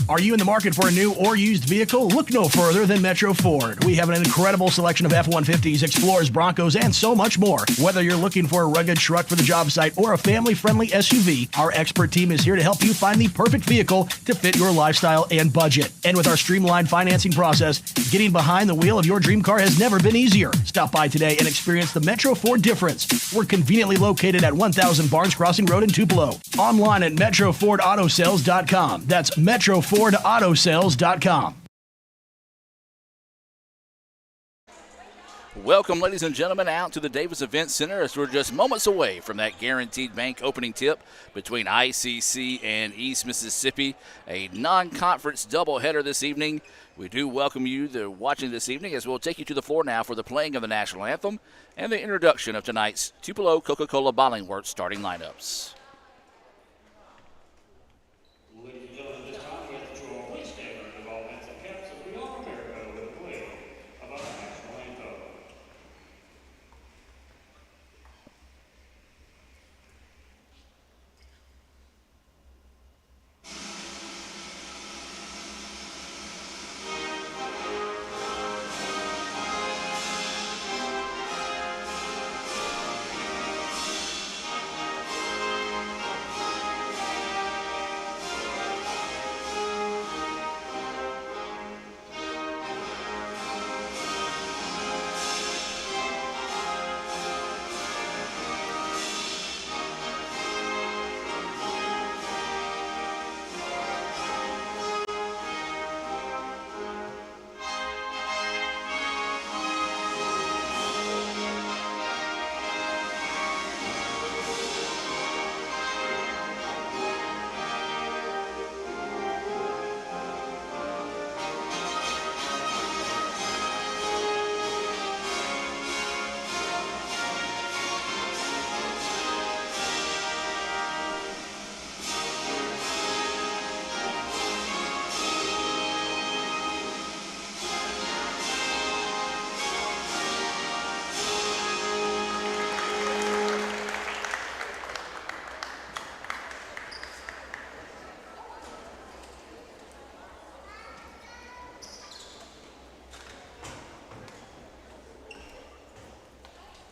Are you in the market for a new or used vehicle? Look no further than Metro Ford. We have an incredible selection of F-150s, Explorers, Broncos, and so much more. Whether you're looking for a rugged truck for the job site or a family-friendly SUV, our expert team is here to help you find the perfect vehicle to fit your lifestyle and budget. And with our streamlined financing process, getting behind the wheel of your dream car has never been easier. Stop by today and experience the Metro Ford difference. We're conveniently located at 1000 Barnes Crossing Road in Tupelo. Online at MetroFordAutoSales.com. That's MetroFordAutoSales.com. Welcome, ladies and gentlemen, out to the Davis Event Center as we're just moments away from that Guaranteed Bank opening tip between ICC and East Mississippi, a non-conference doubleheader this evening. We do welcome you to watching this evening as we'll take you to the floor now for the playing of the national anthem and the introduction of tonight's Tupelo Coca-Cola Bottling Works starting lineups.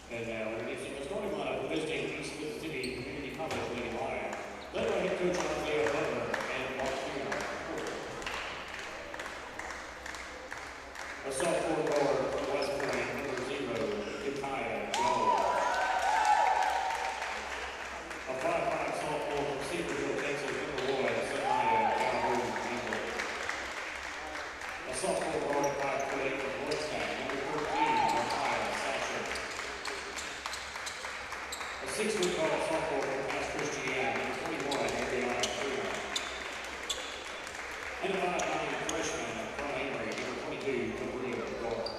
And now, introducing the starting lineup for this team, East Mississippi Community College leading lineup, led by head coach Isaiah Butler and Mark Freeman. A sophomore guard from West Point, number 0, Kitaya Jones. A 5'5" sophomore from Cedarville, Texas, number 1, Sanaya Calhoun Beasley. A sophomore guard, 5'8" from Woodstock, number 14, Messiah Satcher. A 6-foot tall sophomore from West Christian, number 21, Ariana Freeman. And a 5'9" freshman from Emory, number 22, Maria Gordon.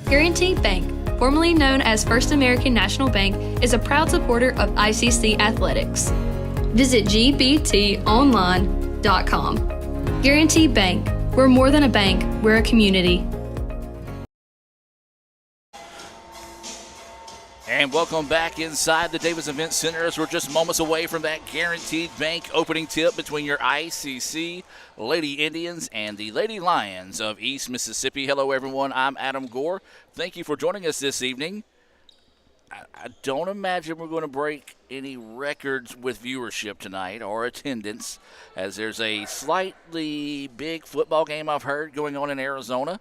Guaranteed Bank, formerly known as First American National Bank, is a proud supporter of ICC athletics. Visit gbtonline.com. Guaranteed Bank, we're more than a bank, we're a community. And welcome back inside the Davis Event Center as we're just moments away from that Guaranteed Bank opening tip between your ICC Lady Indians and the Lady Lions of East Mississippi. Hello, everyone. I'm Adam Gore. Thank you for joining us this evening. I don't imagine we're going to break any records with viewership tonight or attendance, as there's a slightly big football game I've heard going on in Arizona.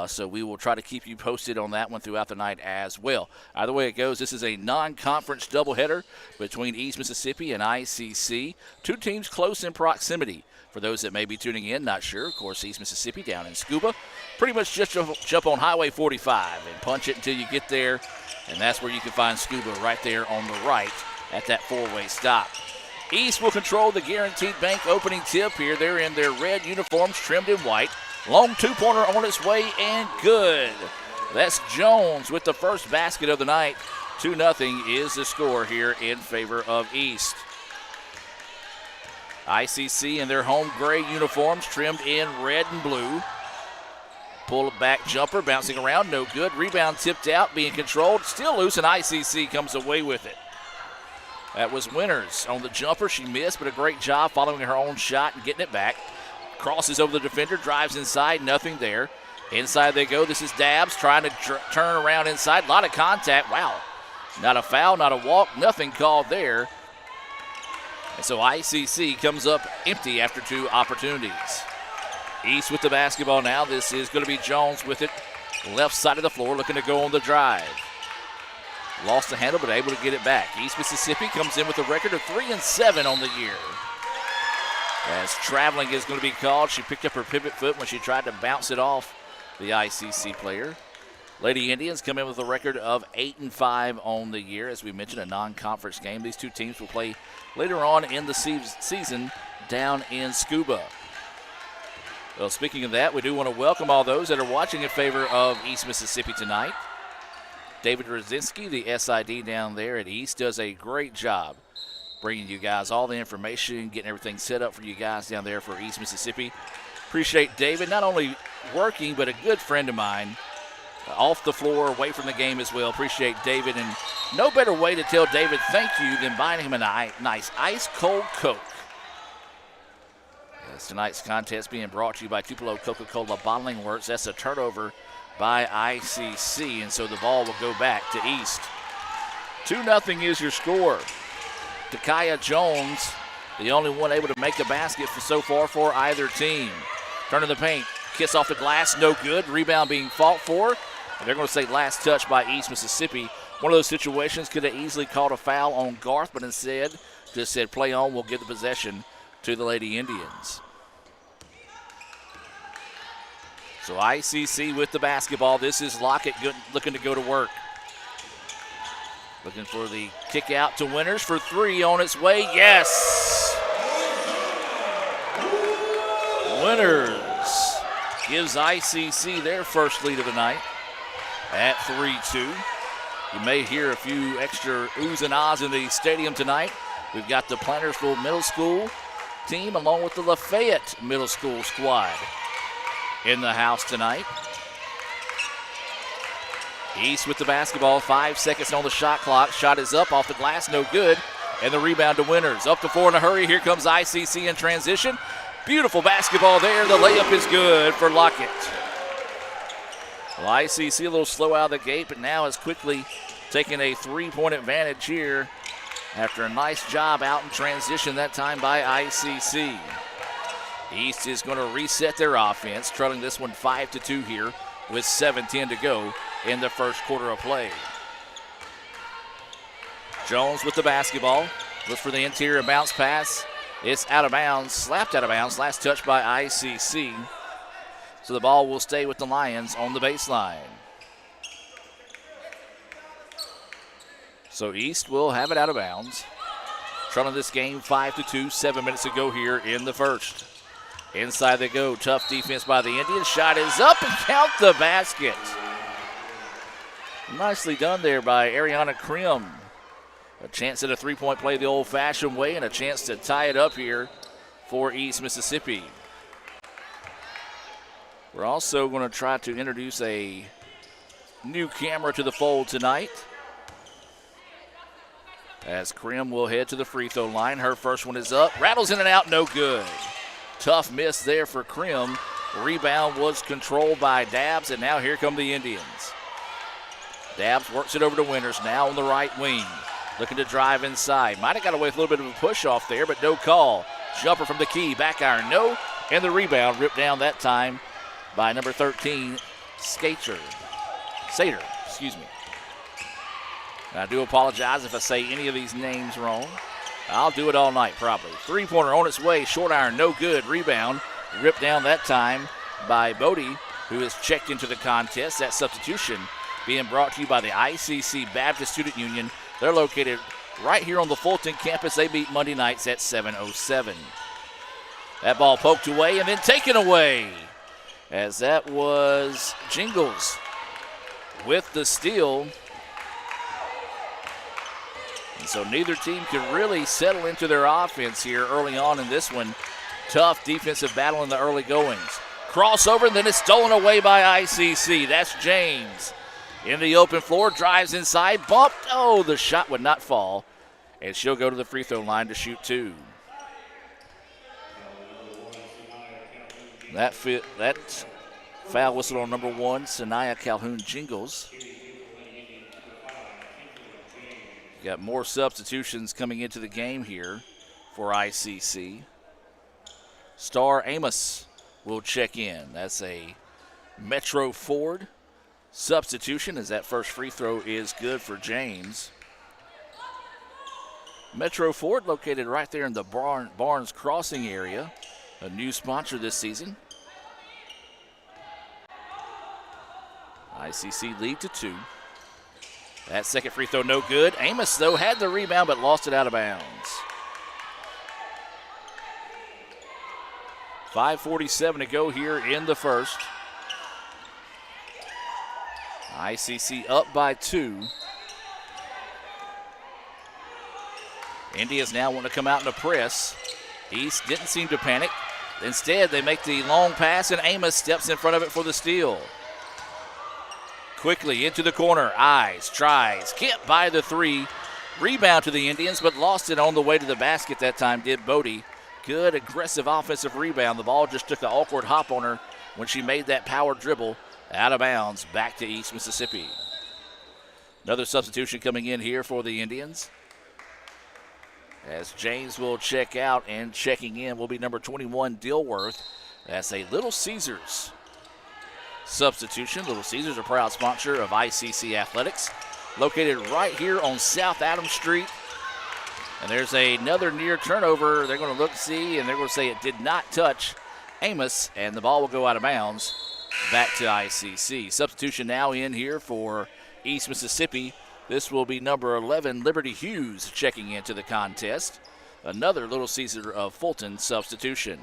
So we will try to keep you posted on that one throughout the night as well. Either way it goes, this is a non-conference doubleheader between East Mississippi and ICC. Two teams close in proximity. For those that may be tuning in, not sure, of course, East Mississippi down in Scooba. Pretty much just jump on Highway 45 and punch it until you get there. And that's where you can find Scooba right there on the right at that four-way stop. East will control the Guaranteed Bank opening tip here. They're in their red uniforms trimmed in white. Long two-pointer on its way and good. That's Jones with the first basket of the night. 2-0 is the score here in favor of East. ICC in their home gray uniforms trimmed in red and blue. Pull back jumper, bouncing around, no good. Rebound tipped out, being controlled, still loose, and ICC comes away with it. That was Winters on the jumper. She missed, but a great job following her own shot and getting it back. Crosses over the defender, drives inside, nothing there. Inside they go. This is Dabbs trying to turn around inside. A lot of contact. Wow. Not a foul, not a walk, nothing called there. And so ICC comes up empty after two opportunities. East with the basketball now. This is going to be Jones with it. Left side of the floor looking to go on the drive. Lost the handle but able to get it back. East Mississippi comes in with a record of 3-7 on the year. As traveling is going to be called. She picked up her pivot foot when she tried to bounce it off the ICC player. Lady Indians come in with a record of 8-5 on the year. As we mentioned, a non-conference game. These two teams will play later on in the season down in Scooba. Well, speaking of that, we do want to welcome all those that are watching in favor of East Mississippi tonight. David Rosinski, the SID down there at East, does a great job bringing you guys all the information, getting everything set up for you guys down there for East Mississippi. Appreciate David, not only working, but a good friend of mine. Off the floor, away from the game as well. Appreciate David, and no better way to tell David thank you than buying him a nice ice-cold Coke. As tonight's contest being brought to you by Tupelo Coca-Cola Bottling Works. That's a turnover by ICC, and so the ball will go back to East. 2-0 is your score. Takaya Jones, the only one able to make a basket so far for either team. Turning the paint, kiss off the glass, no good. Rebound being fought for. And they're going to say last touch by East Mississippi. One of those situations could have easily called a foul on Garth, but instead just said play on, we'll give the possession to the Lady Indians. So ICC with the basketball. This is Lockett looking to go to work. Looking for the kick out to Winters for three on its way. Yes! Winters gives ICC their first lead of the night at 3-2. You may hear a few extra oohs and ahs in the stadium tonight. We've got the Plantersville Middle School team along with the Lafayette Middle School squad in the house tonight. East with the basketball, 5 seconds on the shot clock. Shot is up off the glass, no good. And the rebound to Winters. Up to four in a hurry. Here comes ICC in transition. Beautiful basketball there. The layup is good for Lockett. Well, ICC a little slow out of the gate, but now is quickly taking a three-point advantage here after a nice job out in transition that time by ICC. East is going to reset their offense, trailing this one 5-2 here with 7:10 to go in the first quarter of play. Jones with the basketball. Looks for the interior bounce pass. It's out of bounds, slapped out of bounds. Last touch by ICC. So the ball will stay with the Lions on the baseline. So East will have it out of bounds. Trailing this game 5-2, 7 minutes to go here in the first. Inside they go. Tough defense by the Indians. Shot is up and count the basket. Nicely done there by Ariana Krim. A chance at a three-point play the old-fashioned way and a chance to tie it up here for East Mississippi. We're also going to try to introduce a new camera to the fold tonight. as Krim will head to the free throw line. Her first one is up. Rattles in and out, no good. Tough miss there for Krim. Rebound was controlled by Dabbs, and now here come the Indians. Dabbs works it over to Winters, now on the right wing. Looking to drive inside. Might have got away with a little bit of a push off there, but no call. Jumper from the key, back iron, no. And the rebound ripped down that time by number 13, Sater. I do apologize if I say any of these names wrong. I'll do it all night probably. Three-pointer on its way, short iron, no good. Rebound ripped down that time by Bodie, who has checked into the contest. That substitution being brought to you by the ICC Baptist Student Union. They're located right here on the Fulton campus. They meet Monday nights at 7:07. That ball poked away and then taken away, as that was Jingles with the steal. And so neither team could really settle into their offense here early on in this one. Tough defensive battle in the early goings. Crossover, and then it's stolen away by ICC. That's James. In the open floor, drives inside, bumped. Oh, the shot would not fall. And she'll go to the free throw line to shoot two. That foul whistle on number one, Sanaya Calhoun Jingles. Got more substitutions coming into the game here for ICC. Star Amos will check in. That's a Metro Ford substitution, as that first free throw is good for James. Metro Ford located right there in the Barnes Crossing area, a new sponsor this season. ICC lead to 2. That second free throw no good. Amos, though, had the rebound but lost it out of bounds. 5:47 to go here in the first. ICC up by 2. Indians now want to come out in a press. East didn't seem to panic. Instead, they make the long pass, and Amos steps in front of it for the steal. Quickly into the corner. Eyes tries. Can't buy the 3. Rebound to the Indians, but lost it on the way to the basket that time, did Bodie. Good aggressive offensive rebound. The ball just took an awkward hop on her when she made that power dribble out of bounds back to East Mississippi. Another substitution coming in here for the Indians, as James will check out, and checking in will be number 21, Dilworth. That's a Little Caesars substitution. Little Caesars, a proud sponsor of ICC Athletics, located right here on South Adams Street. And there's another near turnover. They're going to look, see, and they're going to say it did not touch Amos, and the ball will go out of bounds back to ICC. Substitution now in here for East Mississippi. This will be number 11, Liberty Hughes, checking into the contest. Another Little Caesar of Fulton substitution.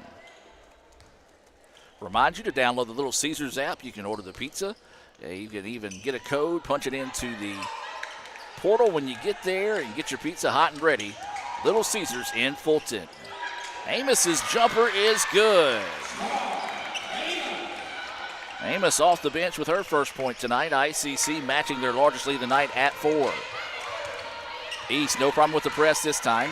Remind you to download the Little Caesars app. You can order the pizza. You can even get a code, punch it into the portal when you get there, and get your pizza hot and ready. Little Caesars in Fulton. Amos's jumper is good. Amos off the bench with her first point tonight. ICC matching their largest lead of the night at 4. East, no problem with the press this time.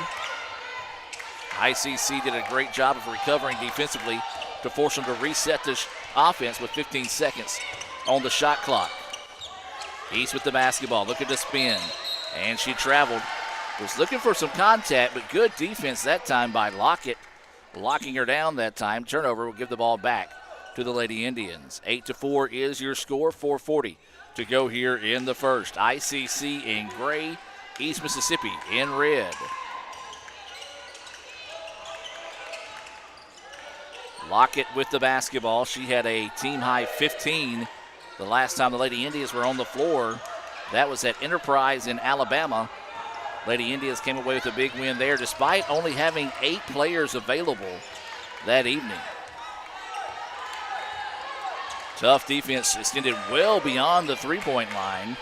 ICC did a great job of recovering defensively to force them to reset the offense with 15 seconds on the shot clock. East with the basketball, looking to spin, and she traveled. Was looking for some contact, but good defense that time by Lockett, locking her down that time. Turnover will give the ball back to the Lady Indians. 8-4 is your score. 4:40 to go here in the first. ICC in gray, East Mississippi in red. Lockett with the basketball. She had a team-high 15 the last time the Lady Indians were on the floor. That was at Enterprise in Alabama. Lady Indians came away with a big win there, despite only having 8 players available that evening. Tough defense extended well beyond the three-point line.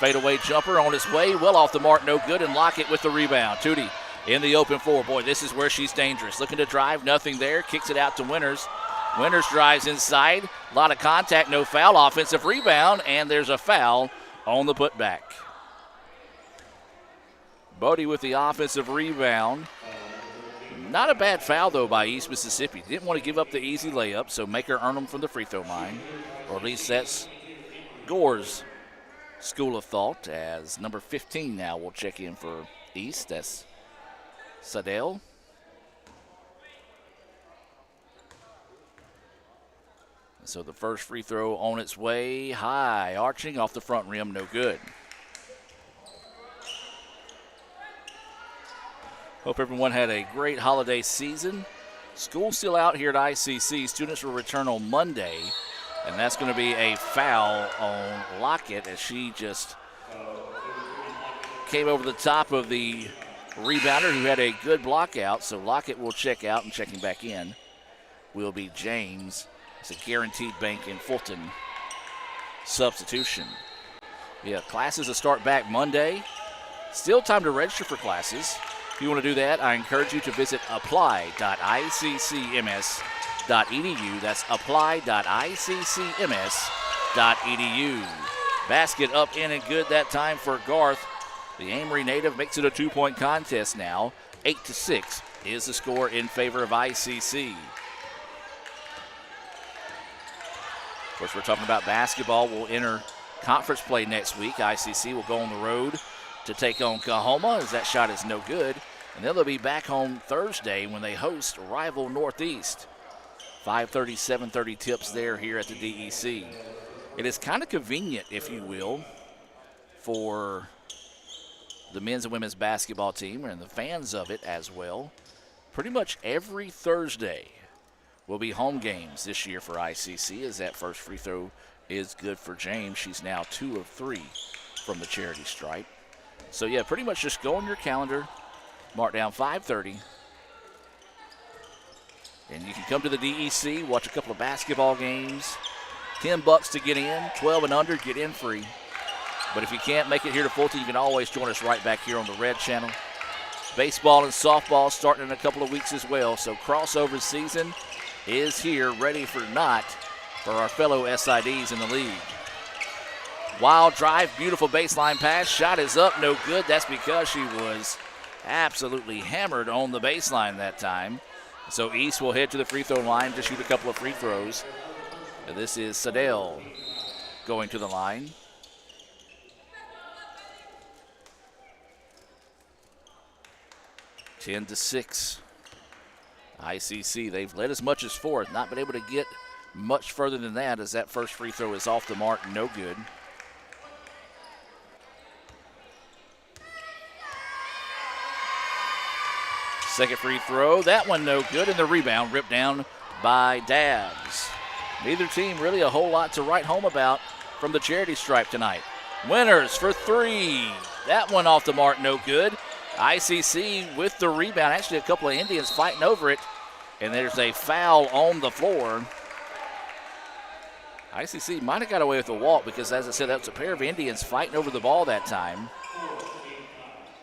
Fadeaway jumper on its way, well off the mark, no good, and Lockett with the rebound. Tootie in the open floor. Boy, this is where she's dangerous. Looking to drive, nothing there. Kicks it out to Winters. Winters drives inside. A lot of contact, no foul. Offensive rebound, and there's a foul on the putback. Bodie with the offensive rebound. Not a bad foul, though, by East Mississippi. Didn't want to give up the easy layup, so make her earn them from the free throw line. Or at least that's Gore's school of thought, as number 15 now will check in for East. That's Sadell. So the first free throw on its way, high, arching off the front rim, no good. Hope everyone had a great holiday season. School's still out here at ICC. Students will return on Monday, and that's going to be a foul on Lockett as she just came over the top of the rebounder who had a good block out. So Lockett will check out, and checking back in will be James. It's a Guaranteed Bank in Fulton substitution. Yeah, classes will start back Monday. Still time to register for classes. If you want to do that, I encourage you to visit apply.iccms.edu. That's apply.iccms.edu. Basket up in and good that time for Garth. The Amory native makes it a 2-point contest now. 8-6 is the score in favor of ICC. Of course, we're talking about basketball. We'll enter conference play next week. ICC will go on the road to take on Coahoma, as that shot is no good. And then they'll be back home Thursday when they host rival Northeast. 5:30, 7:30 tips there here at the DEC. It is kind of convenient, if you will, for the men's and women's basketball team and the fans of it as well. Pretty much every Thursday will be home games this year for ICC, as that first free throw is good for James. She's now 2 of 3 from the charity stripe. So, yeah, pretty much just go on your calendar, mark down 5:30, and you can come to the DEC, watch a couple of basketball games. $10 to get in, 12 and under, get in free. But if you can't make it here to Fulton, you can always join us right back here on the Red Channel. Baseball and softball starting in a couple of weeks as well, so crossover season is here, ready for our fellow SIDs in the league. Wild drive, beautiful baseline pass. Shot is up, no good. That's because she was absolutely hammered on the baseline that time. So East will head to the free throw line to shoot a couple of free throws. And this is Sadell going to the line. (10-6). ICC, they've led as much as 4th, not been able to get much further than that, as that first free throw is off the mark, no good. Second free throw, that one no good, and the rebound ripped down by Dabbs. Neither team really a whole lot to write home about from the charity stripe tonight. Winters for 3. That one off the mark, no good. ICC with the rebound. Actually, a couple of Indians fighting over it, and there's a foul on the floor. ICC might have got away with a walk because, as I said, that was a pair of Indians fighting over the ball that time.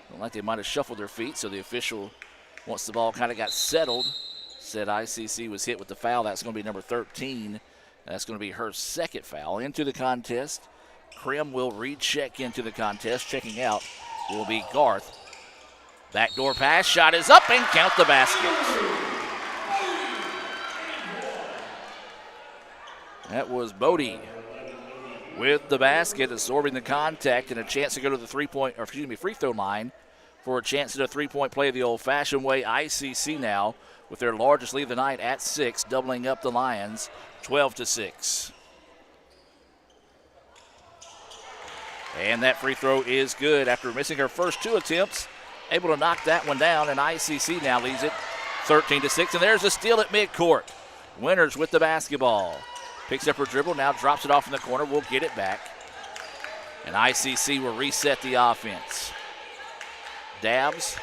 Looked like they might have shuffled their feet, so the official, once the ball kind of got settled, said ICC was hit with the foul. That's going to be number 13. That's going to be her second foul. Into the contest, Krim will recheck into the contest. Checking out will be Garth. Backdoor pass, shot is up, and count the basket. That was Bodie with the basket, absorbing the contact, and a chance to go to the free throw line for a chance at a three-point play the old-fashioned way. ICC now with their largest lead of the night at 6, doubling up the Lions, 12-6. And that free throw is good after missing her first 2 attempts. Able to knock that one down, and ICC now leads it 13-6. And there's a steal at midcourt. Winters with the basketball. Picks up her dribble, now drops it off in the corner. We'll get it back. And ICC will reset the offense. Dabbs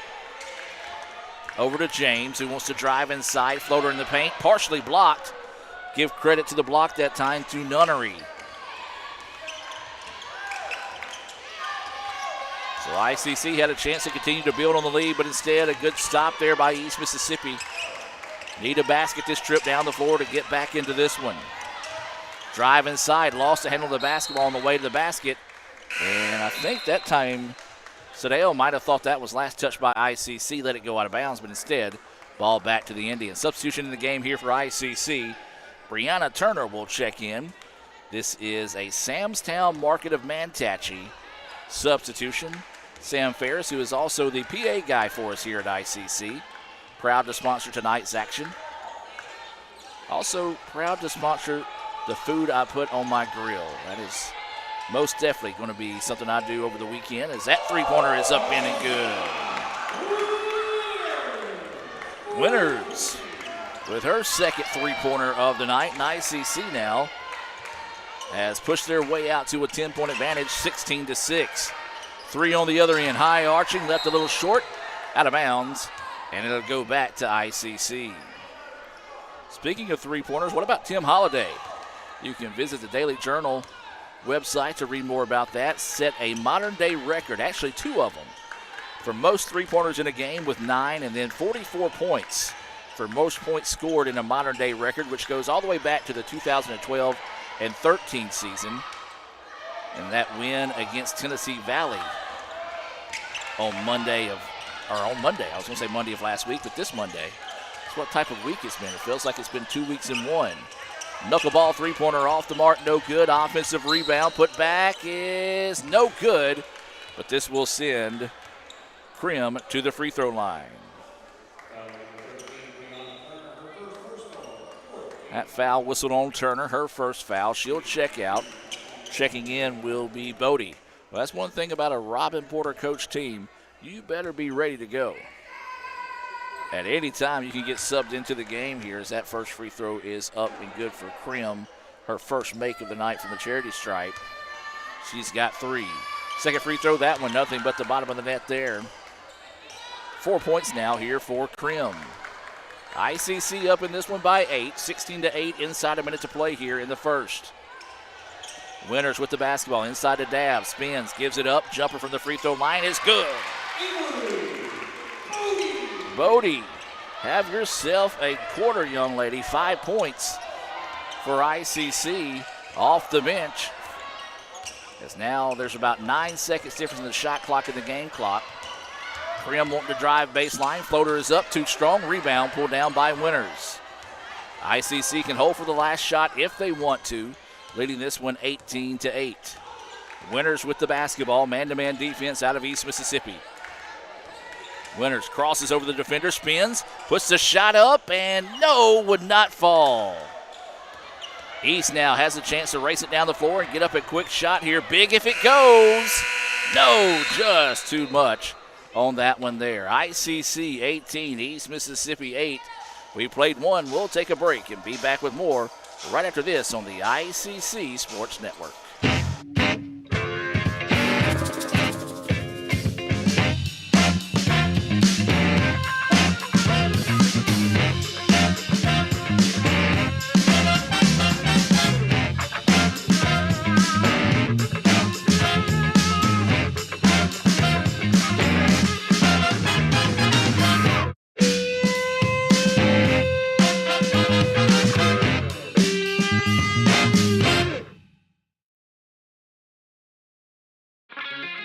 over to James, who wants to drive inside. Floater in the paint, partially blocked. Give credit to the block that time to Nunnery. So ICC had a chance to continue to build on the lead, but instead a good stop there by East Mississippi. Need a basket this trip down the floor to get back into this one. Drive inside, lost the handle of the basketball on the way to the basket. And I think that time Sadeo might have thought that was last touch by ICC, let it go out of bounds, but instead, ball back to the Indians. Substitution in the game here for ICC. Brianna Turner will check in. This is a Samstown Market of Manatee substitution. Sam Ferris, who is also the PA guy for us here at ICC, proud to sponsor tonight's action. Also proud to sponsor the food I put on my grill. That is most definitely going to be something I do over the weekend, as that three-pointer is up in and good. Winters with her second three-pointer of the night, and ICC now has pushed their way out to a 10-point advantage, 16-6. Three on the other end, high arching, left a little short, out of bounds, and it'll go back to ICC. Speaking of three-pointers, what about Tim Holiday? You can visit the Daily Journal website to read more about that. Set a modern-day record, actually two of them, for most three-pointers in a game with 9, and then 44 points for most points scored in a modern-day record, which goes all the way back to the 2012 and 13 season. And that win against Tennessee Valley on Monday, I was going to say Monday of last week, but this Monday. That's what type of week it's been. It feels like it's been 2 weeks in one. Knuckleball three-pointer off the mark, no good. Offensive rebound, put back is no good. But this will send Krim to the free throw line. That foul whistled on Turner, her first foul. She'll check out. Checking in will be Bodie. Well, that's one thing about a Robin Porter coach team. You better be ready to go. At any time, you can get subbed into the game here, as that first free throw is up and good for Krim. Her first make of the night from the charity stripe. She's got 3. Second free throw, that one, nothing but the bottom of the net there. 4 points now here for Krim. ICC up in this one by 8, 16-8, inside a minute to play here in the first. Winters with the basketball, inside to Dab, spins, gives it up, jumper from the free throw line is good. Bodie, have yourself a quarter, young lady. 5 points for ICC off the bench. As now there's about 9 seconds difference in the shot clock and the game clock. Krim wanting to drive baseline. Floater is up, too strong. Rebound pulled down by Winters. ICC can hold for the last shot if they want to, leading this one 18-8. Winters with the basketball. Man-to-man defense out of East Mississippi. Winters crosses over the defender, spins, puts the shot up, and no, would not fall. East now has a chance to race it down the floor and get up a quick shot here. Big if it goes. No, just too much on that one there. ICC 18, East Mississippi 8. We played one. We'll take a break and be back with more right after this on the ICC Sports Network.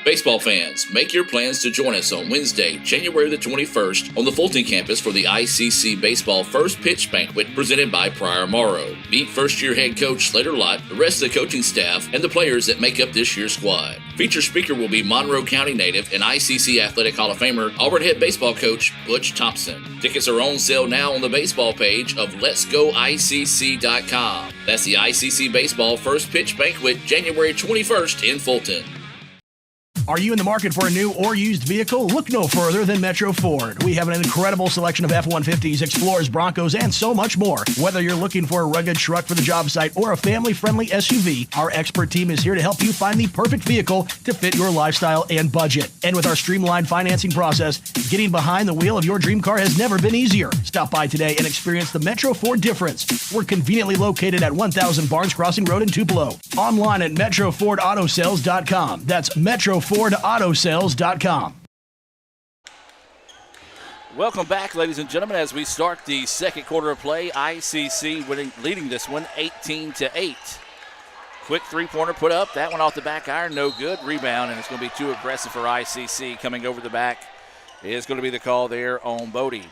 Baseball fans, make your plans to join us on Wednesday, January the 21st on the Fulton campus for the ICC Baseball First Pitch Banquet presented by Prior Morrow. Meet first-year head coach Slater Lott, the rest of the coaching staff, and the players that make up this year's squad. Featured speaker will be Monroe County native and ICC Athletic Hall of Famer Auburn head baseball coach Butch Thompson. Tickets are on sale now on the baseball page of letsgoicc.com. That's the ICC Baseball First Pitch Banquet, January 21st in Fulton. Are you in the market for a new or used vehicle? Look no further than Metro Ford. We have an incredible selection of F-150s, Explorers, Broncos, and so much more. Whether you're looking for a rugged truck for the job site or a family-friendly SUV, our expert team is here to help you find the perfect vehicle to fit your lifestyle and budget. And with our streamlined financing process, getting behind the wheel of your dream car has never been easier. Stop by today and experience the Metro Ford difference. We're conveniently located at 1000 Barnes Crossing Road in Tupelo. Online at MetroFordAutoSales.com. That's MetroFordAutoSales.com. Welcome back, ladies and gentlemen, as we start the second quarter of play. ICC leading this one 18-8. Quick three-pointer put up. That one off the back iron, no good. Rebound, and it's going to be too aggressive for ICC. Coming over the back is going to be the call there on Bodie.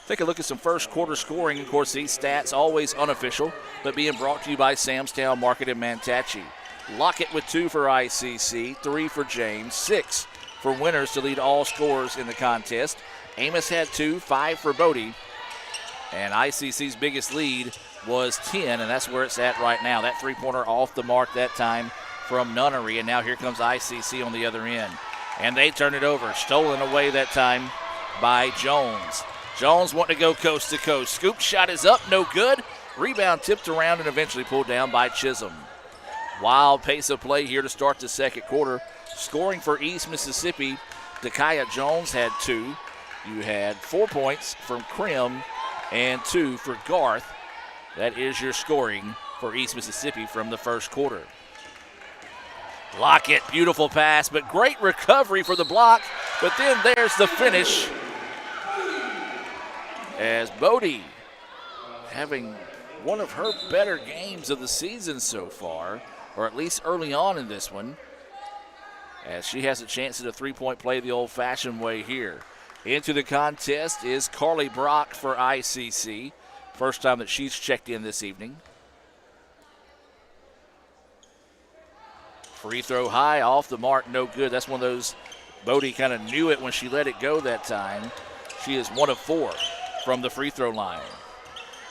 Take a look at some first quarter scoring. Of course, these stats always unofficial, but being brought to you by Samstown Market in Manatee. Lockett with 2 for ICC, 3 for James, 6 for Winters to lead all scorers in the contest. Amos had 2, 5 for Bodie. And ICC's biggest lead was 10, and that's where it's at right now. That three-pointer off the mark that time from Nunnery, and now here comes ICC on the other end. And they turn it over. Stolen away that time by Jones. Jones wanting to go coast to coast. Scoop shot is up, no good. Rebound tipped around and eventually pulled down by Chisholm. Wild pace of play here to start the second quarter. Scoring for East Mississippi, Dakaya Jones had 2. You had 4 points from Krim and 2 for Garth. That is your scoring for East Mississippi from the first quarter. Lockett, beautiful pass, but great recovery for the block. But then there's the finish as Bodie having one of her better games of the season so far, or at least early on in this one, as she has a chance at a three-point play the old-fashioned way here. Into the contest is Carly Brock for ICC. First time that she's checked in this evening. Free throw high, off the mark, no good. That's one of those, Bodie kind of knew it when she let it go that time. She is 1 of 4 from the free throw line.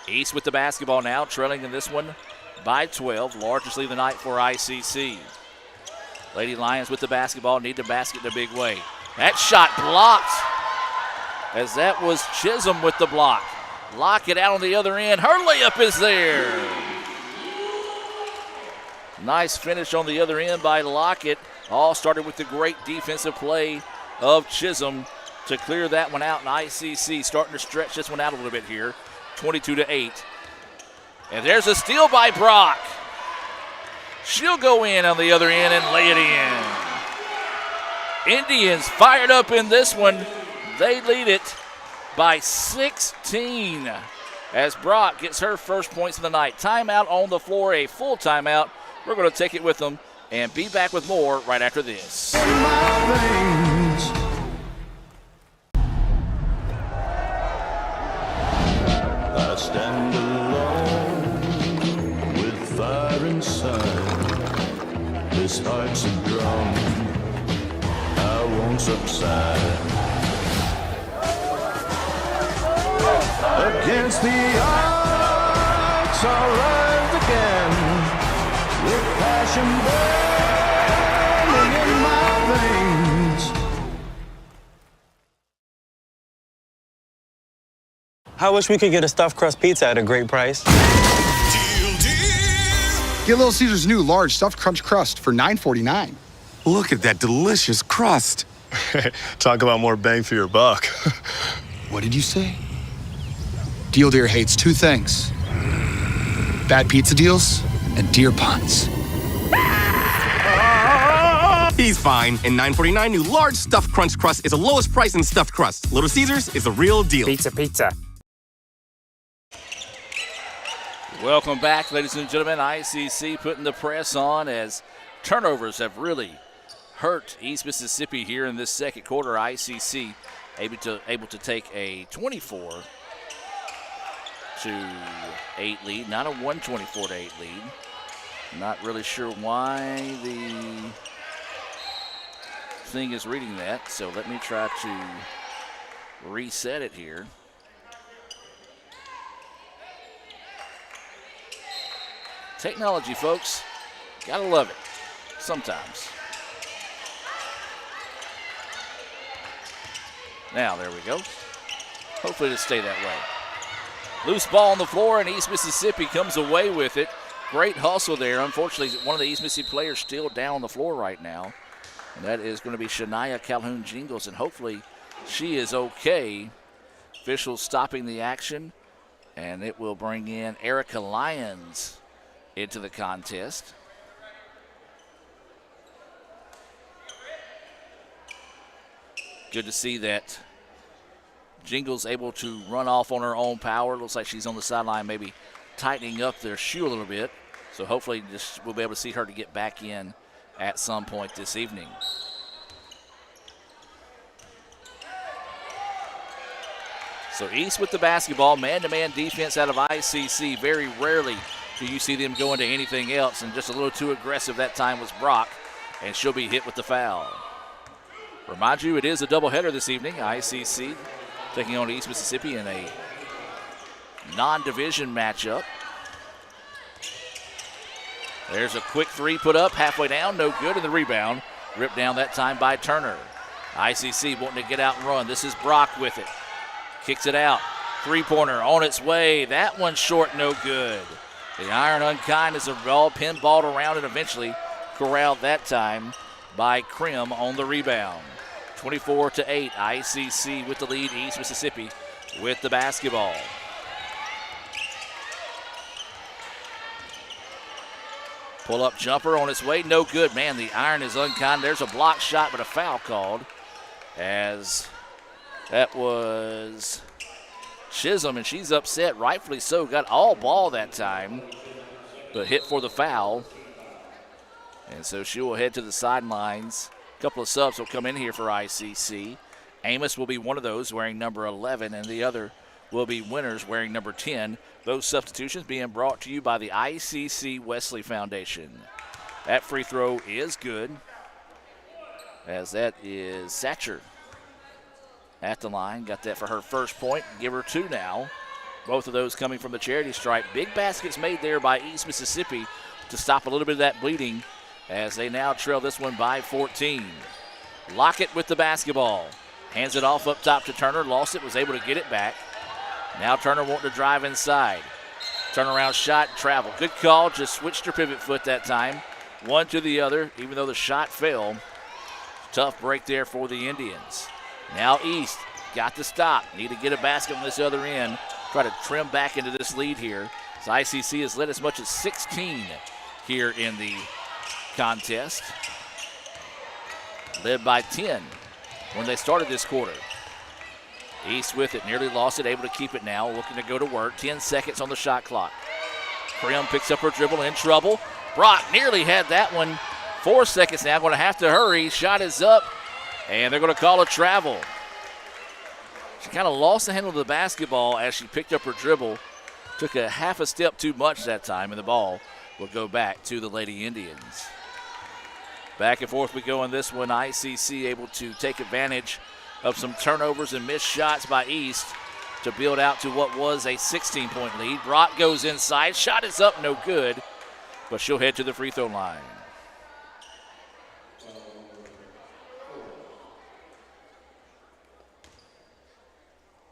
East with the basketball now, trailing in this one by 12, largest lead of the night for ICC. Lady Lions with the basketball, need to basket in a big way. That shot blocked, as that was Chisholm with the block. Lockett out on the other end. Her layup is there. Nice finish on the other end by Lockett. All started with the great defensive play of Chisholm to clear that one out. And ICC starting to stretch this one out a little bit here. 22-8. And there's a steal by Brock. She'll go in on the other end and lay it in. Indians fired up in this one. They lead it by 16 as Brock gets her first points of the night. Timeout on the floor, a full timeout. We're going to take it with them and be back with more right after this. I stand alone with fire inside. This heart's a drum, I won't subside. Against the odds, I'll rise again with passion burning in my veins. I wish we could get a stuffed crust pizza at a great price. Get Little Caesars new large stuffed crunch crust for $9.49. Look at that delicious crust. Talk about more bang for your buck. What did you say? Deal Deer hates 2 things: bad pizza deals and deer puns. He's fine. And $9.49 new large stuffed crunch crust is the lowest price in stuffed crust. Little Caesars is a real deal. Pizza, pizza. Welcome back, ladies and gentlemen. ICC putting the press on as turnovers have really hurt East Mississippi here in this second quarter. ICC able to take a 24-8 lead, not a 124-8 lead. Not really sure why the thing is reading that, so let me try to reset it here. Technology, folks, gotta love it sometimes. Now, there we go. Hopefully it'll stay that way. Loose ball on the floor, and East Mississippi comes away with it. Great hustle there. Unfortunately, one of the East Mississippi players still down on the floor right now, and that is going to be Shania Calhoun-Jingles, and hopefully she is okay. Officials stopping the action, and it will bring in Erica Lyons into the contest. Good to see that Jingles able to run off on her own power. Looks like she's on the sideline maybe tightening up their shoe a little bit. So hopefully we'll be able to see her to get back in at some point this evening. So East with the basketball, man-to-man defense out of ICC. Very rarely do you see them go into anything else, and just a little too aggressive that time was Brock, and she'll be hit with the foul. Remind you, it is a doubleheader this evening. ICC taking on East Mississippi in a non-division matchup. There's a quick three put up, halfway down, no good, and the rebound ripped down that time by Turner. ICC wanting to get out and run. This is Brock with it. Kicks it out. Three-pointer on its way. That one short, no good. The Iron Unkind is a ball pinballed around and eventually corralled that time by Krim on the rebound. 24-8, ICC with the lead. East Mississippi with the basketball. Pull-up jumper on its way, no good. Man, the Iron is unkind. There's a block shot, but a foul called, as that was Chisholm, and she's upset, rightfully so. Got all ball that time, but hit for the foul. And so she will head to the sidelines. A couple of subs will come in here for ICC. Amos will be one of those wearing number 11, and the other will be Winters wearing number 10. Those substitutions being brought to you by the ICC Wesley Foundation. That free throw is good, as that is Satcher at the line. Got that for her first point. Give her two now. Both of those coming from the charity stripe. Big baskets made there by East Mississippi to stop a little bit of that bleeding, as they now trail this one by 14. Lockett with the basketball. Hands it off up top to Turner. Lost it, was able to get it back. Now Turner wanting to drive inside. Turnaround shot, travel. Good call, just switched her pivot foot that time. One to the other, even though the shot fell. Tough break there for the Indians. Now East got to stop. Need to get a basket on this other end. Try to trim back into this lead here. So ICC has led as much as 16 here in the contest. Led by 10 when they started this quarter. East with it, nearly lost it, able to keep it now, looking to go to work. 10 seconds on the shot clock. Krim picks up her dribble, in trouble. Brock nearly had that one. 4 seconds now, going to have to hurry. Shot is up, and they're going to call a travel. She kind of lost the handle of the basketball as she picked up her dribble. Took a half a step too much that time, and the ball will go back to the Lady Indians. Back and forth we go in this one. ICC able to take advantage of some turnovers and missed shots by East to build out to what was a 16-point lead. Brock goes inside. Shot is up, no good, but she'll head to the free throw line.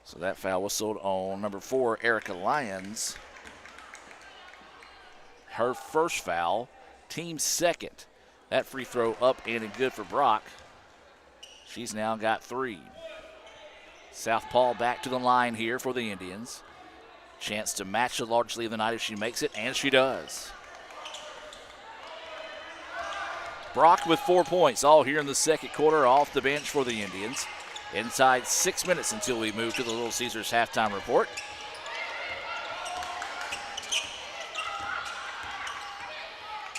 So that foul whistled on number 4, Erica Lyons. Her first foul, team second. That free throw up and good for Brock. She's now got 3. Southpaw back to the line here for the Indians. Chance to match the largest lead of the night if she makes it, and she does. Brock with 4 points, all here in the second quarter, off the bench for the Indians. Inside 6 minutes until we move to the Little Caesars halftime report.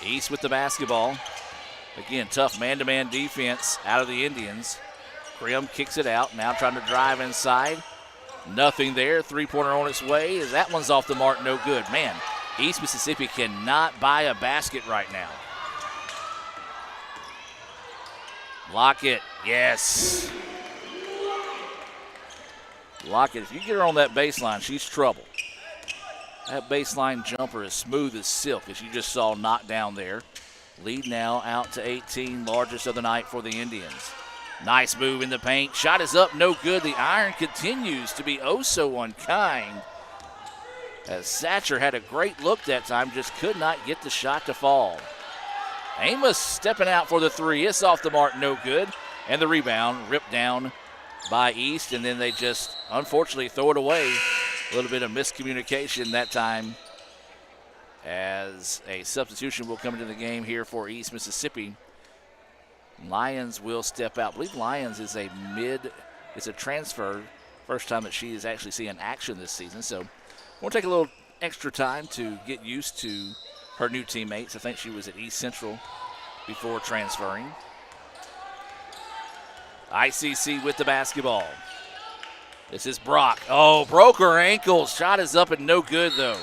East with the basketball. Again, tough man-to-man defense out of the Indians. Krim kicks it out, now trying to drive inside. Nothing there, three-pointer on its way. As that one's off the mark, no good. Man, East Mississippi cannot buy a basket right now. Lockett, yes. Lockett, if you get her on that baseline, she's trouble. That baseline jumper is smooth as silk, as you just saw knocked down there. Lead now out to 18, largest of the night for the Indians. Nice move in the paint. Shot is up, no good. The Iron continues to be oh so unkind, as Satcher had a great look that time, just could not get the shot to fall. Amos stepping out for the three. It's off the mark, no good. And the rebound ripped down by East, and then they just unfortunately throw it away. A little bit of miscommunication that time, as a substitution will come into the game here for East Mississippi. Lyons will step out. I believe Lyons is it's a transfer. First time that she is actually seeing action this season. So we'll take a little extra time to get used to her new teammates. I think she was at East Central before transferring. ICC with the basketball. This is Brock. Oh, broke her ankle. Shot is up and no good, though.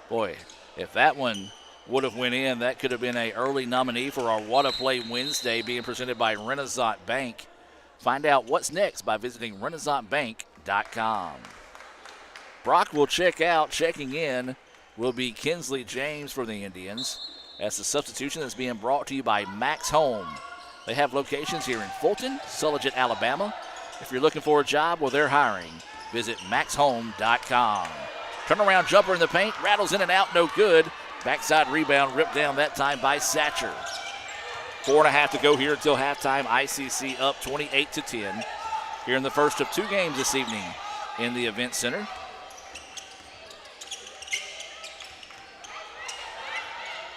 Boy, if that one would have went in, that could have been an early nominee for our What a Play Wednesday being presented by Renaissance Bank. Find out what's next by visiting RenaissanceBank.com. Brock will check out. Checking in will be Kinsley James for the Indians. That's the substitution that's being brought to you by Max Home. They have locations here in Fulton, Sulligent, Alabama. If you're looking for a job, well, they're hiring. Visit MaxHome.com. Turnaround jumper in the paint, rattles in and out, no good. Backside rebound ripped down that time by Satcher. 4.5 to go here until halftime. ICC up 28-10 here in the first of 2 games this evening in the Event Center.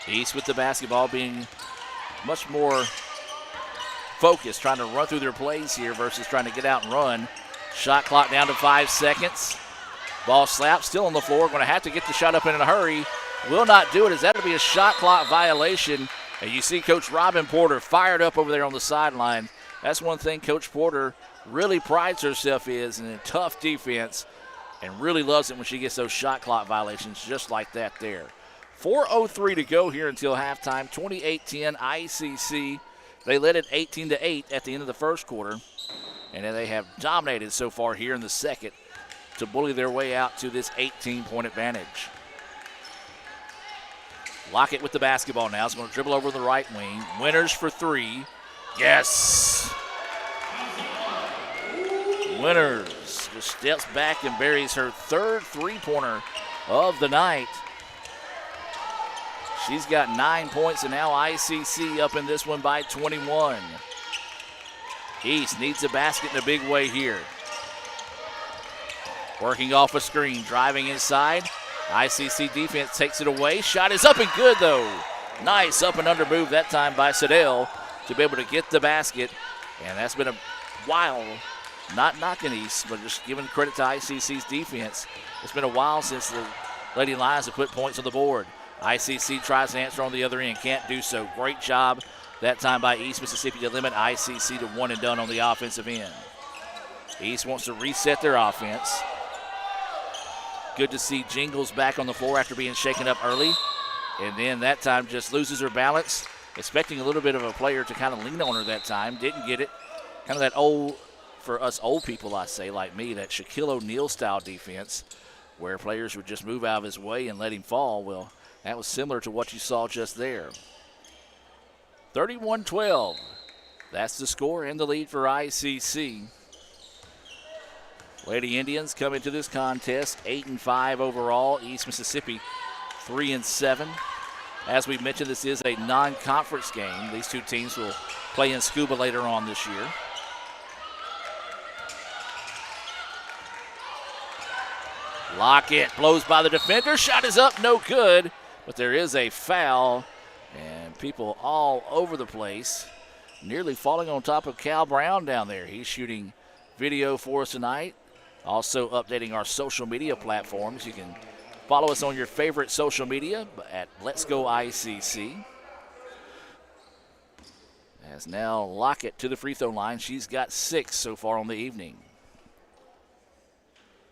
East with the basketball, being much more focused, trying to run through their plays here versus trying to get out and run. Shot clock down to 5 seconds. Ball slapped, still on the floor. Going to have to get the shot up in a hurry. Will not do it, as that'll be a shot clock violation. And you see Coach Robin Porter fired up over there on the sideline. That's one thing Coach Porter really prides herself is in a tough defense, and really loves it when she gets those shot clock violations just like that there. 4:03 to go here until halftime. 28-10 ICC. They led it 18-8 at the end of the first quarter, and they have dominated so far here in the second to bully their way out to this 18-point advantage. Lockett with the basketball now. He's going to dribble over the right wing. Winters for 3. Yes! Winters just steps back and buries her 3rd three-pointer of the night. She's got 9 points, and now ICC up in this one by 21. East needs a basket in a big way here. Working off a screen, driving inside. ICC defense takes it away. Shot is up and good, though. Nice up and under move that time by Siddell to be able to get the basket. And that's been a while, not knocking East, but just giving credit to ICC's defense. It's been a while since the Lady Lions have put points on the board. ICC tries to answer on the other end, can't do so. Great job that time by East Mississippi to limit ICC to 1 and done on the offensive end. East wants to reset their offense. Good to see Jingles back on the floor after being shaken up early. And then that time just loses her balance. Expecting a little bit of a player to kind of lean on her that time. Didn't get it. Kind of that old, for us old people, I say, like me, that Shaquille O'Neal style defense where players would just move out of his way and let him fall. Well, that was similar to what you saw just there. 31-12. That's the score and the lead for ICC. Lady Indians come into this contest 8-5 overall. East Mississippi 3-7. As we mentioned, this is a non-conference game. These two teams will play in Scuba later on this year. Lockett blows by the defender. Shot is up, no good. But there is a foul, and people all over the place, nearly falling on top of Cal Brown down there. He's shooting video for us tonight. Also updating our social media platforms. You can follow us on your favorite social media at Let's Go ICC. As now Lockett to the free throw line. She's got 6 so far on the evening.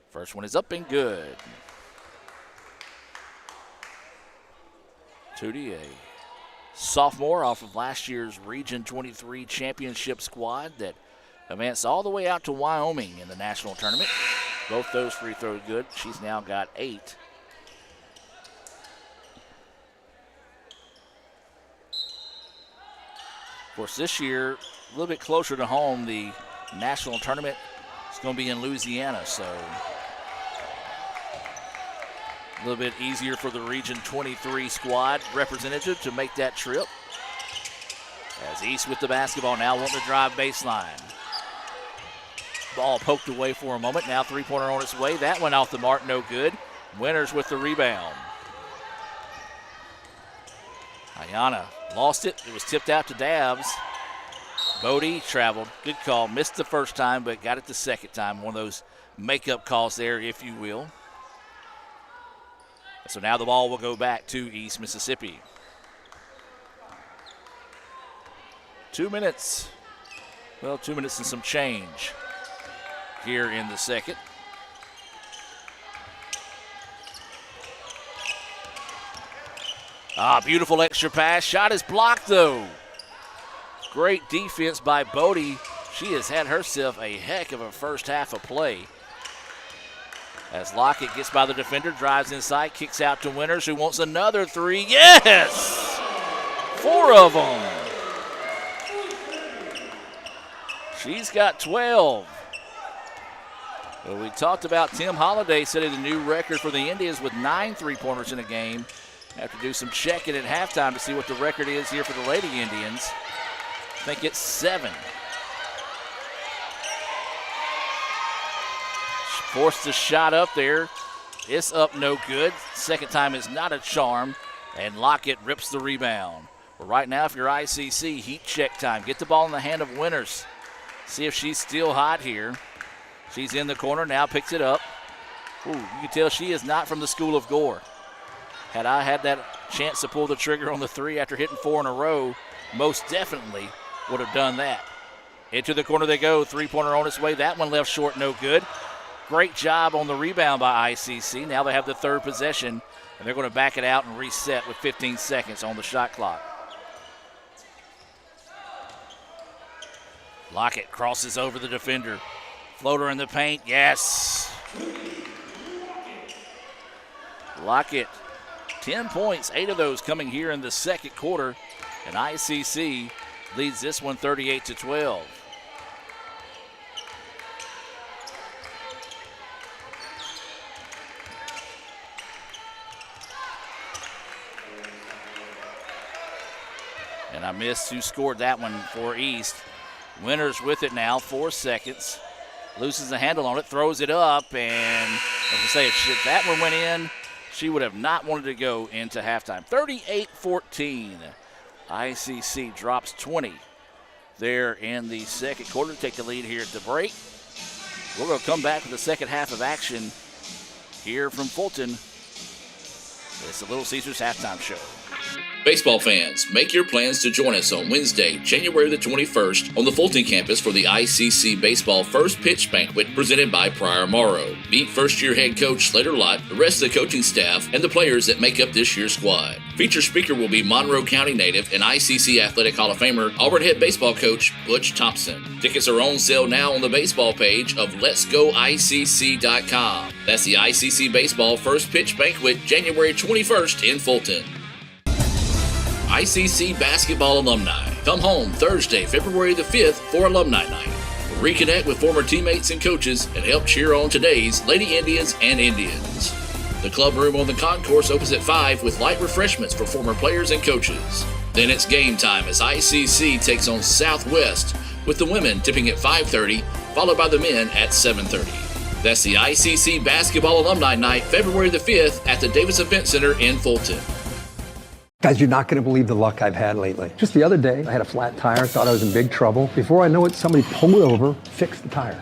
First one is up and good. Tootie, a sophomore off of last year's Region 23 championship squad that advanced all the way out to Wyoming in the national tournament. Both those free throws good. She's now got 8. Of course, this year, a little bit closer to home, the national tournament is going to be in Louisiana, so a little bit easier for the Region 23 squad representative to make that trip. As East with the basketball now, wanting to drive baseline. Ball poked away for a moment. Now three-pointer on its way. That went off the mark, no good. Winters with the rebound. Ayana lost it. It was tipped out to Dabbs. Bodie traveled. Good call. Missed the first time, but got it the second time. One of those makeup calls there, if you will. So now the ball will go back to East Mississippi. 2 minutes. Well, 2 minutes and some change here in the second. Beautiful extra pass. Shot is blocked, though. Great defense by Bodie. She has had herself a heck of a first half of play. As Lockett gets by the defender, drives inside, kicks out to Winters, who wants another three. Yes! 4 of them. She's got 12. Well, we talked about Tim Holiday setting a new record for the Indians with 9 3-pointers in a game. Have to do some checking at halftime to see what the record is here for the Lady Indians. I think it's 7. Forced the shot up there. It's up no good. Second time is not a charm. And Lockett rips the rebound. Well, right now, if you're ICC, heat check time. Get the ball in the hand of Winters. See if she's still hot here. She's in the corner now, picks it up. Ooh, you can tell she is not from the school of Gore. Had I had that chance to pull the trigger on the 3 after hitting 4 in a row, most definitely would have done that. Into the corner they go. 3-pointer on its way. That one left short, no good. Great job on the rebound by ICC. Now they have the 3rd possession, and they're going to back it out and reset with 15 seconds on the shot clock. Lockett crosses over the defender. Floater in the paint, yes. Lockett, 10 points, 8 of those coming here in the second quarter, and ICC leads this one 38-12. And I missed who scored that one for East. Winters with it now, 4 seconds. Loses the handle on it, throws it up, and as I say, if that one went in, she would have not wanted to go into halftime. 38-14. ICC drops 20 there in the second quarter to take the lead here at the break. We're going to come back with the second half of action here from Fulton. It's the Little Caesars halftime show. Baseball fans, make your plans to join us on Wednesday, January the 21st on the Fulton campus for the ICC Baseball First Pitch Banquet presented by Prior Morrow. Meet first-year head coach Slater Lott, the rest of the coaching staff, and the players that make up this year's squad. Featured speaker will be Monroe County native and ICC Athletic Hall of Famer Auburn head baseball coach Butch Thompson. Tickets are on sale now on the baseball page of letsgoicc.com. That's the ICC Baseball First Pitch Banquet, January 21st in Fulton. ICC Basketball Alumni. Come home Thursday, February the 5th for Alumni Night. Reconnect with former teammates and coaches and help cheer on today's Lady Indians and Indians. The club room on the concourse opens at 5 with light refreshments for former players and coaches. Then it's game time as ICC takes on Southwest, with the women tipping at 5:30, followed by the men at 7:30. That's the ICC Basketball Alumni Night, February the 5th at the Davis Event Center in Fulton. Guys, you're not going to believe the luck I've had lately. Just the other day, I had a flat tire, thought I was in big trouble. Before I know it, somebody pulled over, fixed the tire.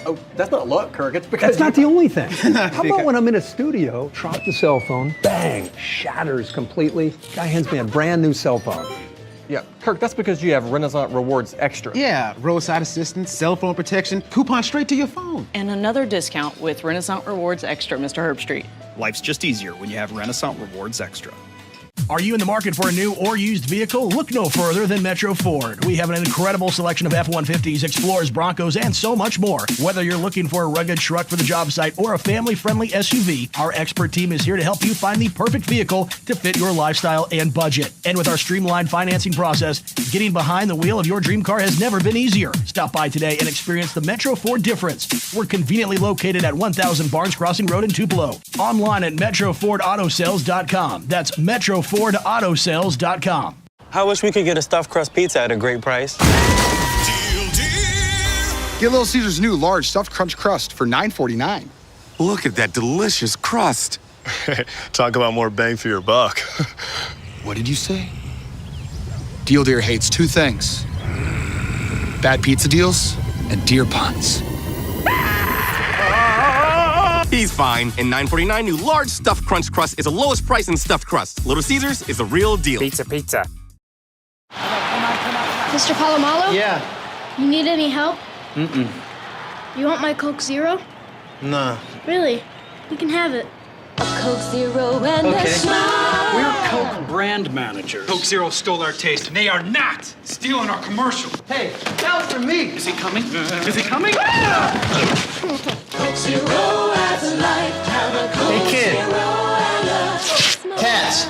Oh, that's not luck, Kirk. It's because that's not the only thing. How about when I'm in a studio, drop the cell phone, bang, shatters completely. Guy hands me a brand new cell phone. Yeah, Kirk, that's because you have Renaissance Rewards Extra. Yeah, roadside assistance, cell phone protection, coupon straight to your phone. And another discount with Renaissance Rewards Extra, Mr. Herbstreit. Life's just easier when you have Renaissance Rewards Extra. Are you in the market for a new or used vehicle? Look no further than Metro Ford. We have an incredible selection of F-150s, Explorers, Broncos, and so much more. Whether you're looking for a rugged truck for the job site or a family-friendly SUV, our expert team is here to help you find the perfect vehicle to fit your lifestyle and budget. And with our streamlined financing process, getting behind the wheel of your dream car has never been easier. Stop by today and experience the Metro Ford difference. We're conveniently located at 1000 Barnes Crossing Road in Tupelo. Online at MetroFordAutoSales.com. That's MetroFordAutoSales.com. I wish we could get a stuffed crust pizza at a great price. Get Little Caesars new large stuffed crunch crust for $9.49. Look at that delicious crust. Talk about more bang for your buck. What did you say? Deal Deer hates 2 things: bad pizza deals and deer puns. He's fine. And $9.49 new large stuffed crunch crust is the lowest price in stuffed crust. Little Caesars is the real deal. Pizza. Mr. Palomalo? Yeah. You need any help? Mm-mm. You want my Coke Zero? Nah. Really? You can have it. A Coke Zero and a smile. We're Coke brand managers. Coke Zero stole our taste, and they are not stealing our commercial. Hey, that was for me. Is he coming? Is he coming? Coke Zero has a life. Have a Coke Hey, kid. Zero and a smile. Cats.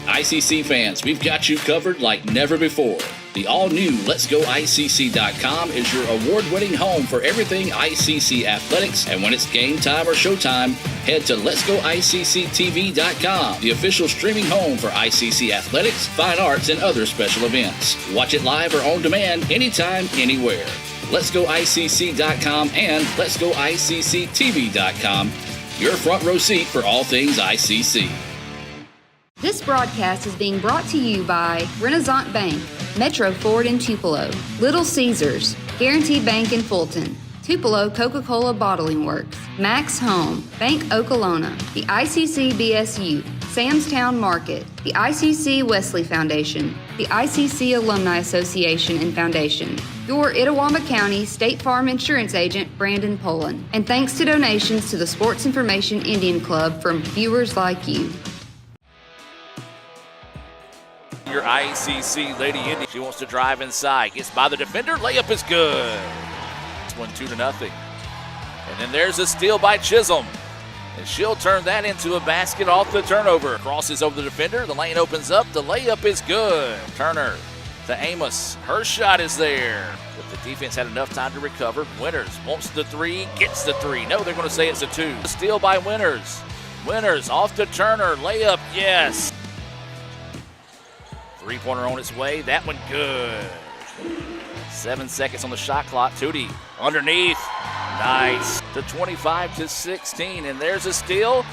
ICC fans, we've got you covered like never before. The all-new Let'sGoICC.com is your award-winning home for everything ICC athletics, and when it's game time or showtime, head to Let'sGoICCTV.com, the official streaming home for ICC athletics, fine arts, and other special events. Watch it live or on demand anytime, anywhere. Let'sGoICC.com and Let'sGoICCTV.com, your front row seat for all things ICC. This broadcast is being brought to you by Renaissance Bank, Metro Ford in Tupelo, Little Caesars, Guaranteed Bank in Fulton, Tupelo Coca-Cola Bottling Works, Max Home, Bank Okolona, the ICC BSU, Samstown Market, the ICC Wesley Foundation, the ICC Alumni Association and Foundation, your Itawamba County State Farm Insurance Agent, Brandon Poland, and thanks to donations to the Sports Information Indian Club from viewers like you. Your ICC Lady Indian. She wants to drive inside. Gets by the defender. Layup is good. This one 2-0. And then there's a steal by Chisholm. And she'll turn that into a basket off the turnover. Crosses over the defender. The lane opens up. The layup is good. Turner to Amos. Her shot is there. But the defense had enough time to recover. Winters wants the three. Gets the three. No, they're going to say it's a 2. Steal by Winters. Winters off to Turner. Layup, yes. Three-pointer on its way. That one good. 7 seconds on the shot clock. Tootie underneath. Nice. To 25-16. And there's a steal.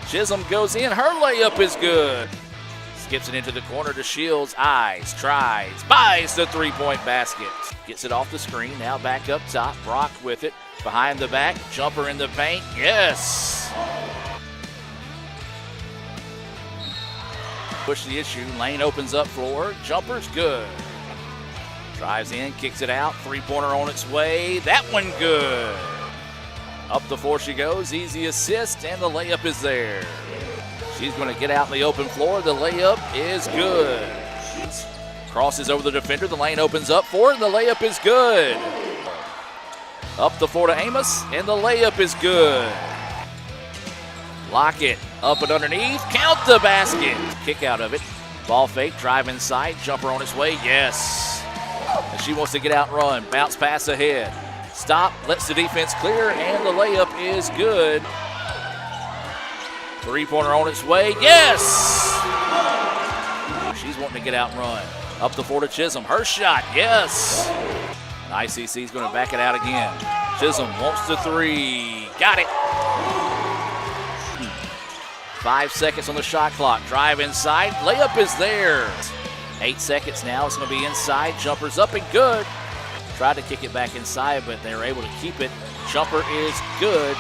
Chisholm goes in. Her layup is good. Skips it into the corner to Shields. Eyes, tries, buys the three-point basket. Gets it off the screen. Now back up top. Brock with it. Behind the back. Jumper in the paint. Yes. Push the issue. Lane opens up for her. Jumper's good. Drives in, kicks it out. Three-pointer on its way. That one good. Up the floor she goes. Easy assist, and the layup is there. She's going to get out in the open floor. The layup is good. Crosses over the defender. The lane opens up for her, and the layup is good. Up the floor to Amos, and the layup is good. Lockett up and underneath. Count the basket. Kick out of it. Ball fake. Drive inside. Jumper on its way. Yes. And she wants to get out and run. Bounce pass ahead. Stop. Lets the defense clear. And the layup is good. Three-pointer on its way. Yes. She's wanting to get out and run. Up the floor to Chisholm. Her shot. Yes. And ICC's going to back it out again. Chisholm wants the three. Got it. 5 seconds on the shot clock. Drive inside. Layup is there. 8 seconds now. It's going to be inside. Jumper's up and good. Tried to kick it back inside, but they were able to keep it. Jumper is good.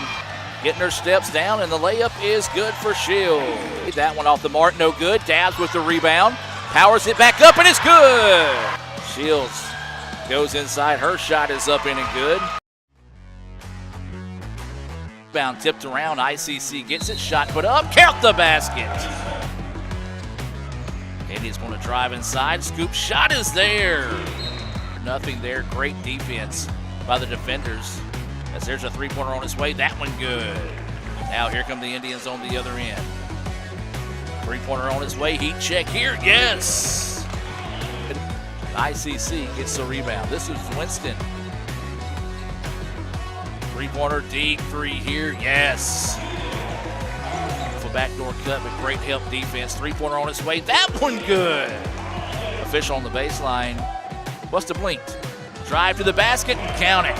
Getting her steps down, and the layup is good for Shields. That one off the mark. No good. Dabs with the rebound. Powers it back up, and it's good. Shields goes inside. Her shot is up in and good. Rebound tipped around. ICC gets it. Shot put up. Count the basket. Indians going to drive inside. Scoop shot is there. Nothing there. Great defense by the defenders. As there's a three-pointer on its way. That one good. Now here come the Indians on the other end. Three-pointer on its way. Heat check here. Yes. ICC gets the rebound. This is Winston. Three-pointer, deep three here, yes. For backdoor cut, but great help defense. Three-pointer on its way, that one good. Official on the baseline, must have blinked. Drive to the basket and count it.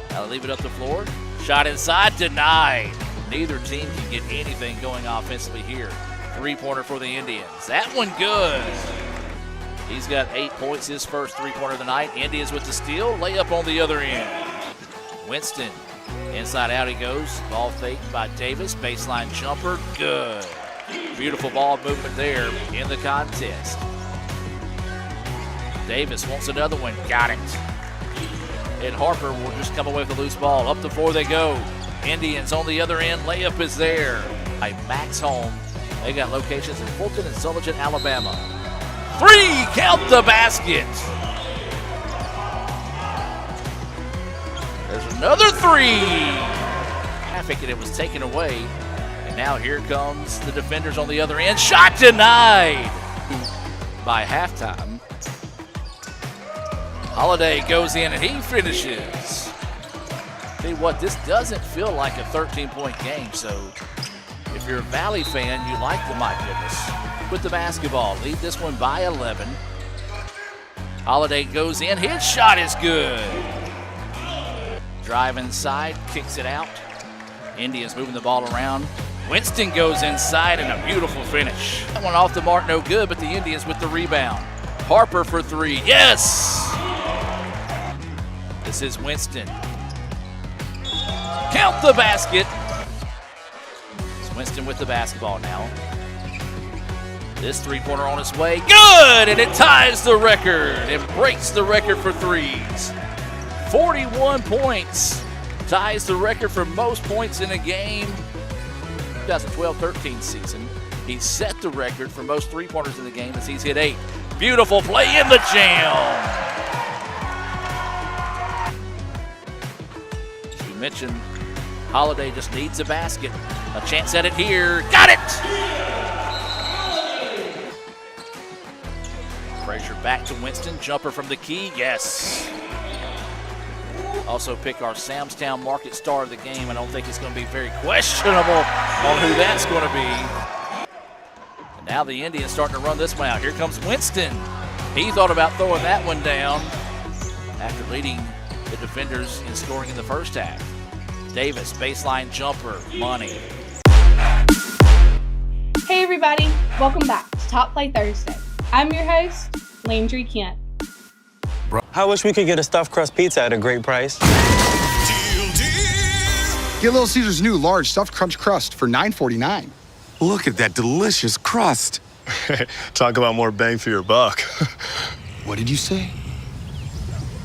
Now leave it up the floor. Shot inside, denied. Neither team can get anything going offensively here. Three-pointer for the Indians. That one good. He's got 8 points, his first three-pointer of the night. Indians with the steal, layup on the other end. Winston, inside out he goes. Ball faked by Davis, baseline jumper, good. Beautiful ball movement there in the contest. Davis wants another one, got it. And Harper will just come away with a loose ball. Up the floor they go. Indians on the other end, layup is there by Max Holm. They got locations in Fulton and Sulligent, Alabama. 3, count the basket. There's another 3. Traffic, and it was taken away. And now here comes the defenders on the other end. Shot denied by halftime. Holiday goes in and he finishes. Tell you what, this doesn't feel like a 13-point game, so if you're a Valley fan, you like the Mike Witness with the basketball. Lead this one by 11. Holiday goes in, his shot is good. Drive inside, kicks it out. Indians moving the ball around. Winston goes inside and a beautiful finish. That one off the mark, no good, but the Indians with the rebound. Harper for 3, yes! This is Winston. Count the basket. It's Winston with the basketball now. This three-pointer on its way, good! And it ties the record and breaks the record for threes. 41 points, ties the record for most points in a game. 2012-13 season. He set the record for most three-pointers in the game as he's hit 8. Beautiful play in the jam. As we mentioned, Holiday just needs a basket. A chance at it here. Got it! Frazier back to Winston. Jumper from the key. Yes. Also pick our Samstown Market Star of the game. I don't think it's going to be very questionable on who that's going to be. And now the Indians starting to run this one out. Here comes Winston. He thought about throwing that one down after leading the defenders in scoring in the first half. Davis, baseline jumper, money. Hey everybody, welcome back to Top Play Thursday. I'm your host, Landry Kent. I wish we could get a stuffed crust pizza at a great price. Get Little Caesars new large stuffed crunch crust for $9.49. Look at that delicious crust. Talk about more bang for your buck. What did you say?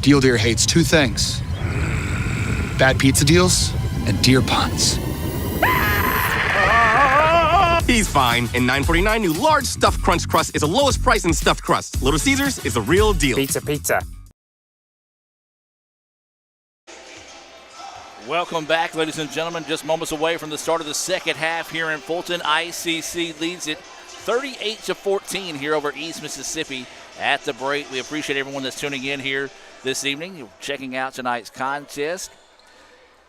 Deal Deer hates 2 things. Bad pizza deals and deer puns. He's fine. And $9.49 new large stuffed crunch crust is the lowest price in stuffed crust. Little Caesars is the real deal. Pizza. Welcome back, ladies and gentlemen. Just moments away from the start of the second half here in Fulton. ICC leads it 38-14 here over East Mississippi at the break. We appreciate everyone that's tuning in here this evening. You're checking out tonight's contest.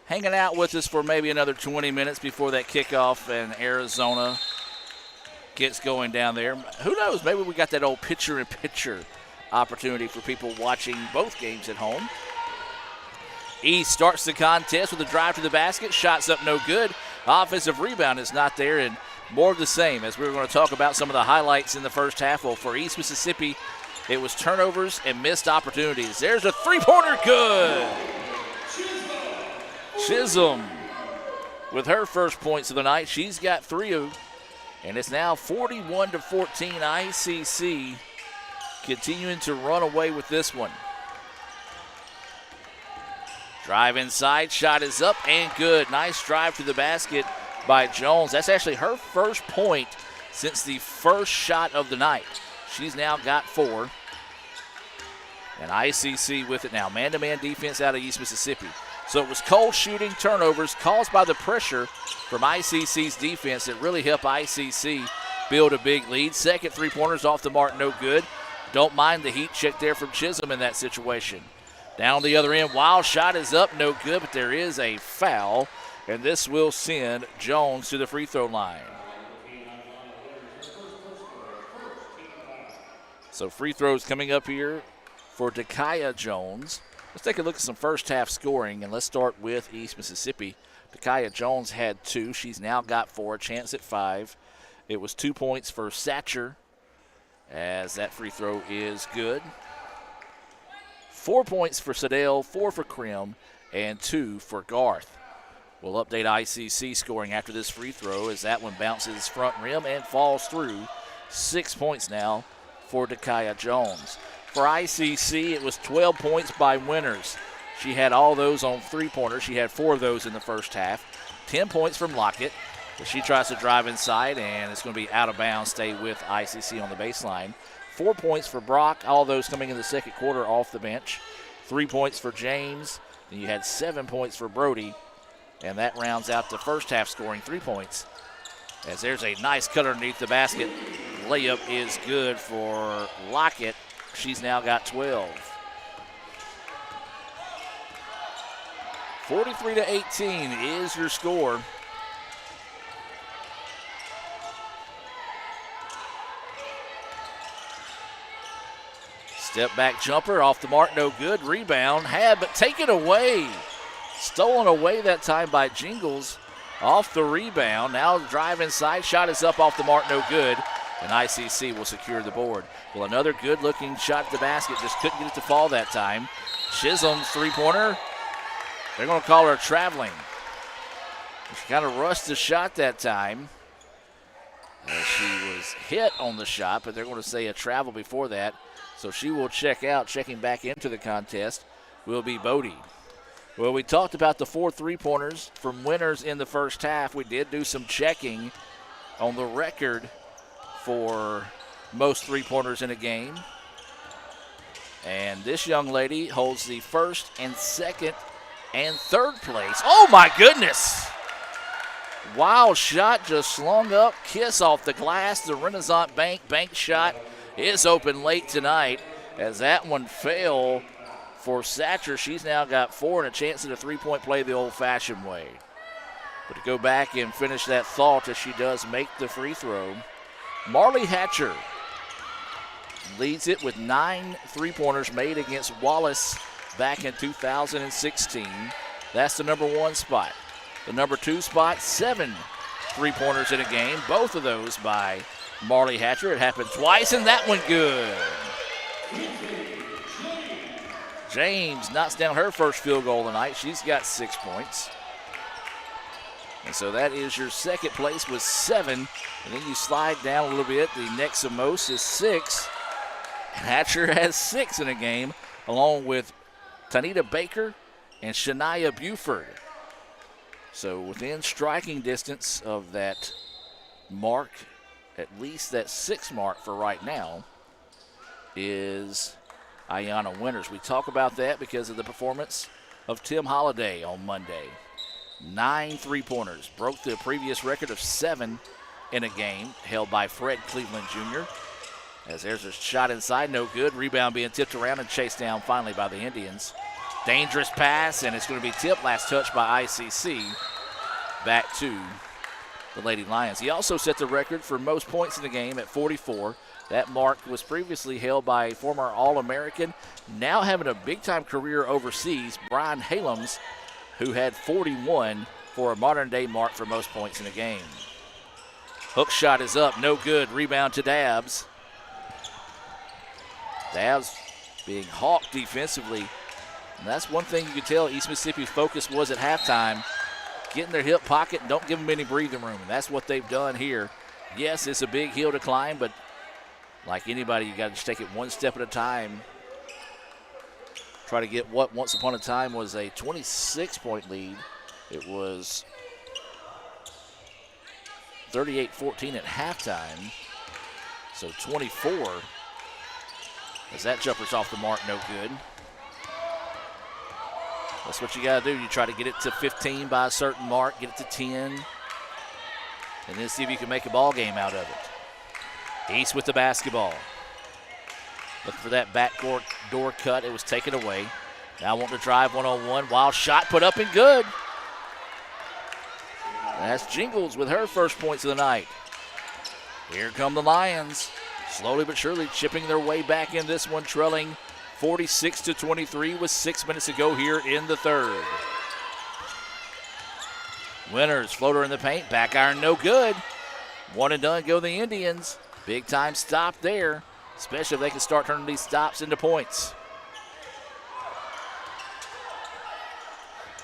Hanging out with us for maybe another 20 minutes before that kickoff and Arizona gets going down there. Who knows? Maybe we got that old picture-in-picture opportunity for people watching both games at home. East starts the contest with a drive to the basket. Shots up no good. Offensive rebound is not there, and more of the same as we were going to talk about some of the highlights in the first half. Well, for East Mississippi, it was turnovers and missed opportunities. There's a three-pointer, good. Chisholm with her first points of the night. She's got 3, and it's now 41-14. ICC continuing to run away with this one. Drive inside, shot is up and good. Nice drive to the basket by Jones. That's actually her first point since the first shot of the night. She's now got 4. And ICC with it now. Man-to-man defense out of East Mississippi. So it was cold shooting, turnovers caused by the pressure from ICC's defense that really helped ICC build a big lead. Second three-pointers off the mark, no good. Don't mind the heat check there from Chisholm in that situation. Down the other end, wild shot is up, no good, but there is a foul, and this will send Jones to the free throw line. So free throws coming up here for Dakaya Jones. Let's take a look at some first half scoring, and let's start with East Mississippi. Dakaya Jones had 2. She's now got 4, a chance at 5. It was 2 points for Satcher as that free throw is good. 4 points for Siddell, 4 for Krim, and 2 for Garth. We'll update ICC scoring after this free throw as that one bounces front rim and falls through. 6 points now for Dakaya Jones. For ICC, it was 12 points by Winters. She had all those on three-pointers. She had 4 of those in the first half. 10 points from Lockett. But she tries to drive inside, and it's going to be out of bounds. Stay with ICC on the baseline. 4 points for Brock, all those coming in the second quarter off the bench. 3 points for James. And you had 7 points for Brody. And that rounds out the first half scoring 3 points. As there's a nice cut underneath the basket. Layup is good for Lockett. She's now got 12. 43-18 is your score. Step back jumper off the mark, no good. Rebound had, but taken away. Stolen away that time by Jingles off the rebound. Now drive inside, shot is up off the mark, no good. And ICC will secure the board. Well, another good-looking shot at the basket, just couldn't get it to fall that time. Chisholm's three-pointer. They're going to call her traveling. She kind of rushed the shot that time. She was hit on the shot, but they're going to say a travel before that. So she will check out. Checking back into the contest will be Bodie. Well, we talked about the 4 3-pointers from Winters in the first half. We did do some checking on the record for most 3-pointers in a game. And this young lady holds the first and second and third place. Oh, my goodness. Wild shot just slung up. Kiss off the glass. The Renaissance bank shot is open late tonight as that one fell for Satcher. She's now got 4 and a chance at a 3-point play the old-fashioned way. But to go back and finish that thought as she does make the free throw, Marley Hatcher leads it with 9 3-pointers made against Wallace back in 2016. That's the number 1 spot. The number 2 spot, 7 3-pointers in a game. Both of those by Marley Hatcher. It happened twice, and that one good. James knocks down her first field goal tonight. She's got 6 points. And so that is your second place with 7. And then you slide down a little bit. The next of most is 6. And Hatcher has 6 in a game, along with Tanita Baker and Shania Buford. So within striking distance of that mark, at least that 6 mark for right now, is Ayanna Winters. We talk about that because of the performance of Tim Holiday on Monday. 9 3-pointers, broke the previous record of 7 in a game held by Fred Cleveland Jr. As there's a shot inside, no good. Rebound being tipped around and chased down finally by the Indians. Dangerous pass, and it's going to be tipped. Last touch by ICC. Back to the Lady Lions. He also set the record for most points in the game at 44. That mark was previously held by former All-American, now having a big-time career overseas, Brian Halems, who had 41 for a modern-day mark for most points in a game. Hook shot is up, no good. Rebound to Dabbs. Dabbs being hawked defensively. And that's one thing you could tell East Mississippi's focus was at halftime. Get in their hip pocket and don't give them any breathing room. And that's what they've done here. Yes, it's a big hill to climb, but like anybody, you got to just take it one step at a time. Try to get what once upon a time was a 26-point lead. It was 38-14 at halftime. So 24. As that jumper's off the mark, no good. That's what you got to do. You try to get it to 15 by a certain mark, get it to 10, and then see if you can make a ball game out of it. East with the basketball. Looking for that back door cut. It was taken away. Now wanting to drive one-on-one. Wild shot put up and good. That's Jingles with her first points of the night. Here come the Lions. Slowly but surely chipping their way back in this one, trailing 46-23 with 6 minutes to go here in the third. Winters, floater in the paint, back iron no good. One and done go the Indians. Big time stop there especially if they can start turning these stops into points.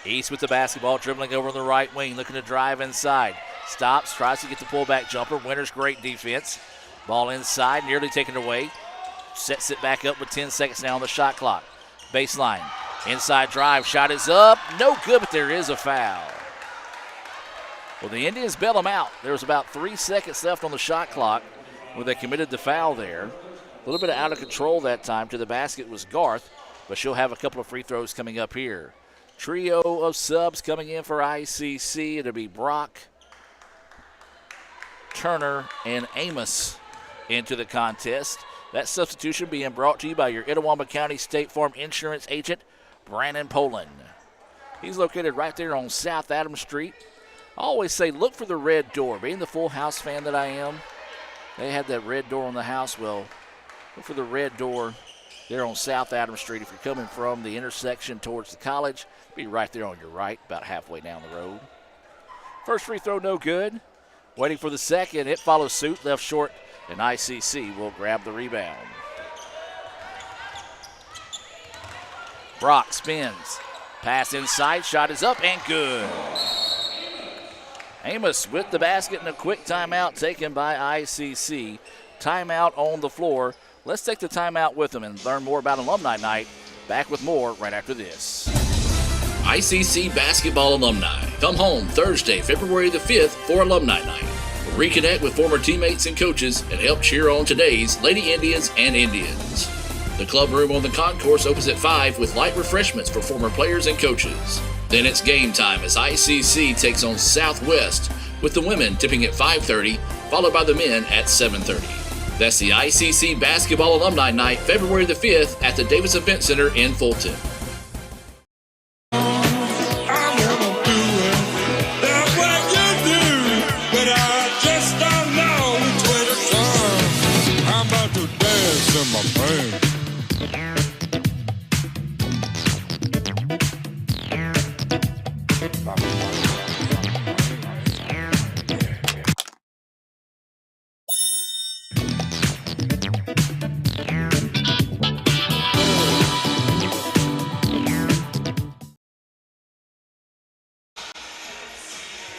East with the basketball, dribbling over on the right wing, looking to drive inside. Stops, tries to get the pullback jumper. Winters, great defense. Ball inside, nearly taken away. Sets it back up with 10 seconds now on the shot clock. Baseline, inside drive, shot is up. No good, but there is a foul. Well, the Indians bail them out. There was about 3 seconds left on the shot clock when they committed the foul there. A little bit out of control that time. To the basket was Garth, but she'll have a couple of free throws coming up here. Trio of subs coming in for ICC. It'll be Brock, Turner, and Amos into the contest. That substitution being brought to you by your Itawamba County State Farm Insurance agent, Brandon Poland. He's located right there on South Adams Street. I always say look for the red door. Being the Full House fan that I am, they had that red door on the house. Well, look for the red door there on South Adams Street. If you're coming from the intersection towards the college, be right there on your right, about halfway down the road. First free throw, no good. Waiting for the second. It follows suit, left short, and ICC will grab the rebound. Brock spins. Pass inside, shot is up and good. Amos with the basket and a quick timeout taken by ICC. Timeout on the floor. Let's take the timeout with them and learn more about Alumni Night. Back with more right after this. ICC Basketball Alumni. Come home Thursday, February the 5th for Alumni Night. Reconnect with former teammates and coaches and help cheer on today's Lady Indians and Indians. The club room on the concourse opens at 5 with light refreshments for former players and coaches. Then it's game time as ICC takes on Southwest, with the women tipping at 5:30, followed by the men at 7:30. That's the ICC Basketball Alumni Night, February the 5th at the Davis Event Center in Fulton.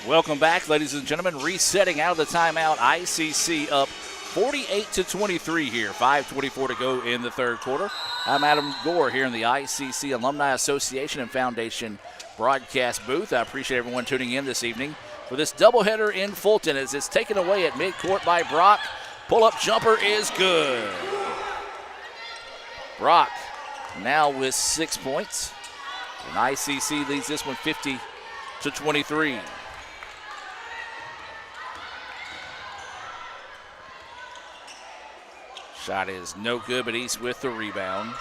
Welcome back, ladies and gentlemen. Resetting out of the timeout. ICC up 48-23 here. 5:24 to go in the third quarter. I'm Adam Gore here in the ICC Alumni Association and Foundation broadcast booth. I appreciate everyone tuning in this evening for this doubleheader in Fulton as it's taken away at midcourt by Brock. Pull-up jumper is good. Brock now with 6 points. And ICC leads this one 50-23. Shot is no good, but East with the rebound.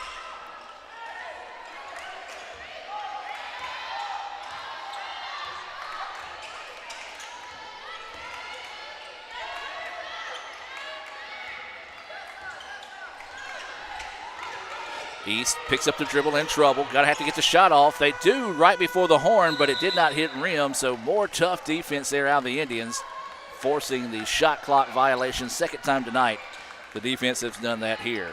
East picks up the dribble, in trouble. Gotta have to get the shot off. They do right before the horn, but it did not hit rim, so more tough defense there out of the Indians, forcing the shot clock violation. Second time tonight the defense has done that here.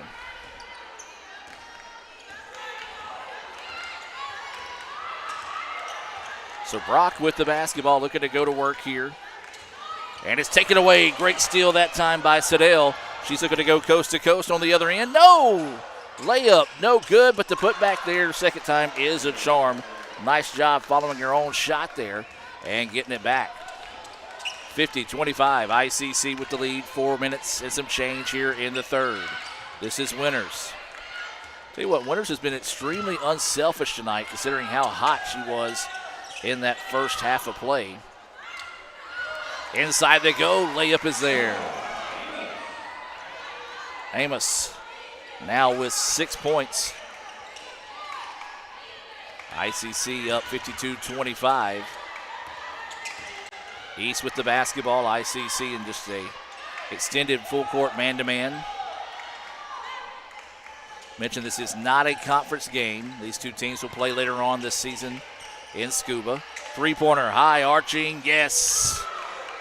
So Brock with the basketball, looking to go to work here. And it's taken away. Great steal that time by Siddell. She's looking to go coast to coast on the other end. No! Layup, no good, but the putback there second time is a charm. Nice job following your own shot there and getting it back. 50-25, ICC with the lead, 4 minutes and some change here in the third. This is Winters. Tell you what, Winters has been extremely unselfish tonight considering how hot she was in that first half of play. Inside they go, layup is there. Amos now with 6 points. ICC up 52-25. East with the basketball, ICC in just a extended full court man-to-man. Mentioned this is not a conference game. These two teams will play later on this season in Scuba. Three-pointer, high arching, yes.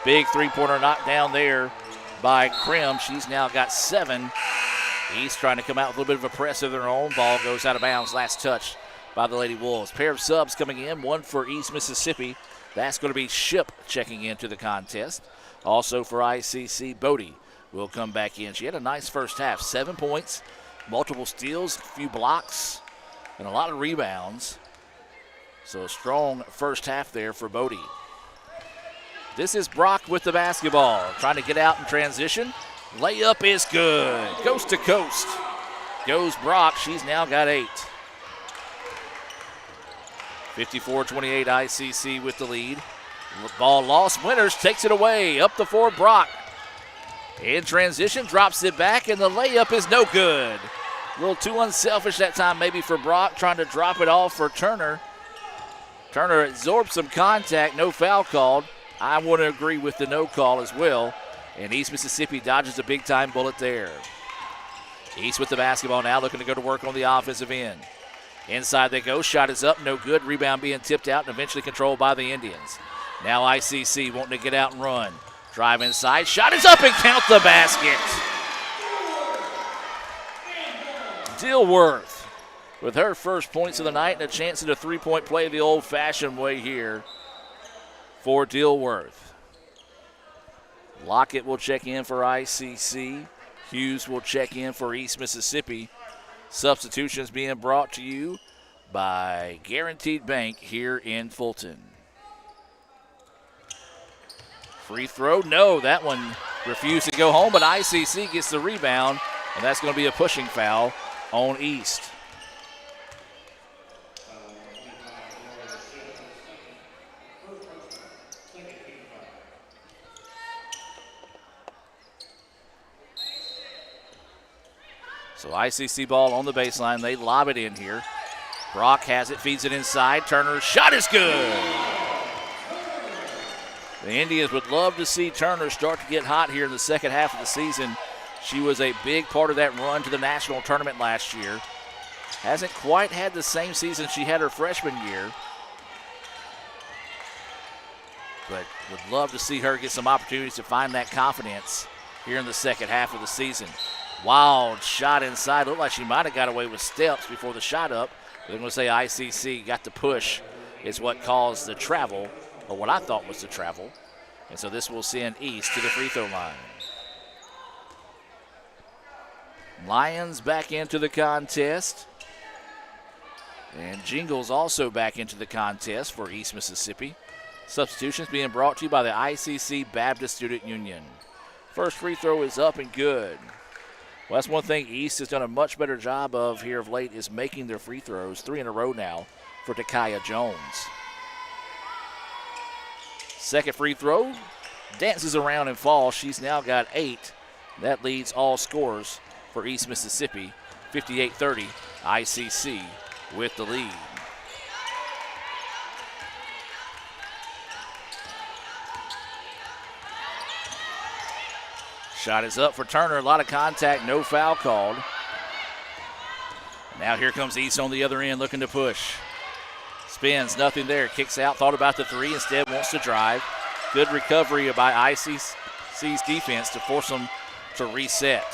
Big three-pointer knocked down there by Krim. She's now got 7. East trying to come out with a little bit of a press of their own. Ball goes out of bounds. Last touch by the Lady Wolves. Pair of subs coming in. One for East Mississippi. That's going to be Ship checking into the contest. Also for ICC, Bodie will come back in. She had a nice first half. 7 points, multiple steals, a few blocks, and a lot of rebounds. So a strong first half there for Bodie. This is Brock with the basketball. Trying to get out in transition. Layup is good. Coast to coast goes Brock. She's now got 8. 54-28 ICC with the lead. Ball lost. Winters takes it away. Up the floor, Brock. In transition, drops it back, and the layup is no good. A little too unselfish that time maybe for Brock, trying to drop it off for Turner. Turner absorbed some contact, no foul called. I want to agree with the no call as well. And East Mississippi dodges a big-time bullet there. East with the basketball now, looking to go to work on the offensive end. Inside they go. Shot is up, no good. Rebound being tipped out and eventually controlled by the Indians. Now ICC wanting to get out and run. Drive inside. Shot is up and count the basket. Dilworth with her first points of the night and a chance at a three-point play the old-fashioned way here for Dilworth. Lockett will check in for ICC. Hughes will check in for East Mississippi. Substitutions being brought to you by Guaranteed Bank here in Fulton. Free throw, no, that one refused to go home, but ICC gets the rebound, and that's going to be a pushing foul on East. So ICC ball on the baseline. They lob it in here. Brock has it, feeds it inside. Turner's shot is good. The Indians would love to see Turner start to get hot here in the second half of the season. She was a big part of that run to the national tournament last year. Hasn't quite had the same season she had her freshman year. But would love to see her get some opportunities to find that confidence here in the second half of the season. Wild shot inside. Looked like she might have got away with steps before the shot up. They're going to say ICC got the push is what caused the travel, or what I thought was the travel. And so this will send East to the free throw line. Lions back into the contest. And Jingles also back into the contest for East Mississippi. Substitutions being brought to you by the ICC Baptist Student Union. First free throw is up and good. Well, that's one thing East has done a much better job of here of late is making their free throws. 3 in a row now for Takaya Jones. Second free throw, dances around and falls. She's now got 8. That leads all scorers for East Mississippi. 58-30, ICC with the lead. Shot is up for Turner. A lot of contact, no foul called. Now here comes East on the other end looking to push. Spins, nothing there. Kicks out, thought about the 3, instead wants to drive. Good recovery by ICC's defense to force them to reset.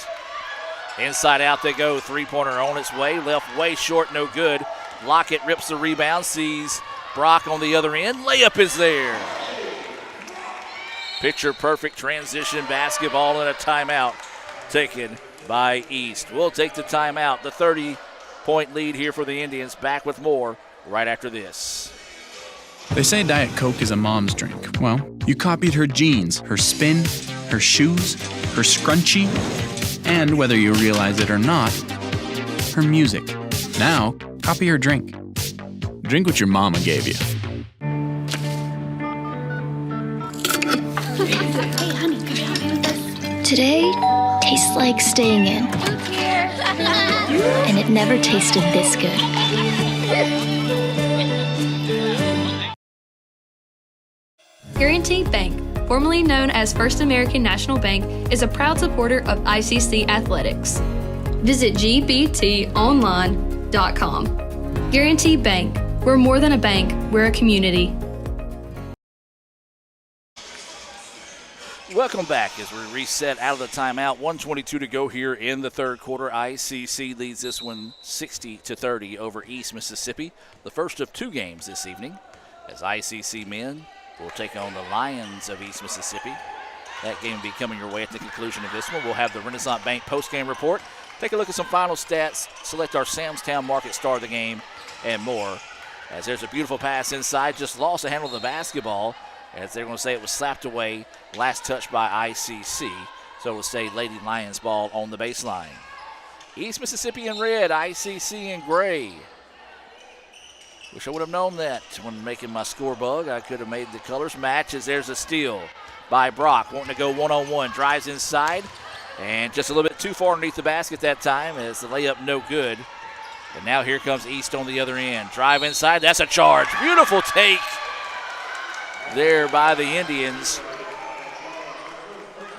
Inside out they go. Three-pointer on its way. Left way short, no good. Lockett rips the rebound, sees Brock on the other end. Layup is there. Picture-perfect transition basketball and a timeout taken by East. We'll take the timeout. The 30-point lead here for the Indians. Back with more right after this. They say Diet Coke is a mom's drink. Well, you copied her jeans, her spin, her shoes, her scrunchie, and whether you realize it or not, her music. Now, copy her drink. Drink what your mama gave you. Hey, honey, could you help me with this? Today tastes like staying in. And it never tasted this good. Guaranteed Bank, formerly known as First American National Bank, is a proud supporter of ICC Athletics. Visit gbtonline.com. Guaranteed Bank, we're more than a bank, we're a community. Welcome back as we reset out of the timeout. 1:22 to go here in the third quarter. ICC leads this one 60-30 over East Mississippi. The first of two games this evening, as ICC men will take on the Lions of East Mississippi. That game will be coming your way at the conclusion of this one. We'll have the Renaissance Bank postgame report, take a look at some final stats, select our Samstown Market star of the game, and more. As there's a beautiful pass inside, just lost the handle of the basketball, as they're going to say it was slapped away, last touch by ICC. So it will stay Lady Lions ball on the baseline. East Mississippi in red, ICC in gray. Wish I would have known that when making my score bug. I could have made the colors match, as there's a steal by Brock, wanting to go one-on-one, drives inside, and just a little bit too far underneath the basket that time, as the layup no good. And now here comes East on the other end. Drive inside, that's a charge. Beautiful take there by the Indians,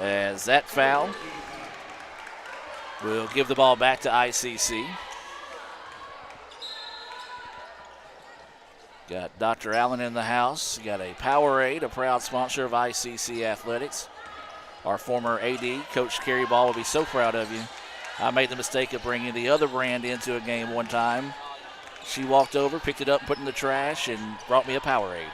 as that foul will give the ball back to ICC. Got Dr. Allen in the house. Got a Powerade, a proud sponsor of ICC Athletics. Our former AD, Coach Kerry Ball, will be so proud of you. I made the mistake of bringing the other brand into a game one time. She walked over, picked it up, put it in the trash, and brought me a Powerade.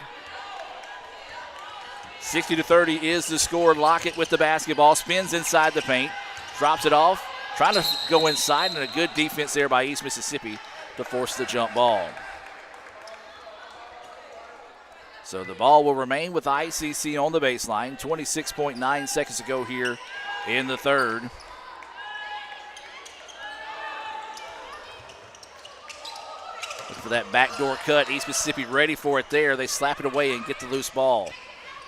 60-30 is the score. Lockett with the basketball, spins inside the paint, drops it off, trying to go inside, and a good defense there by East Mississippi to force the jump ball. So the ball will remain with ICC on the baseline. 26.9 seconds to go here in the third. Looking for that backdoor cut. East Mississippi ready for it there. They slap it away and get the loose ball.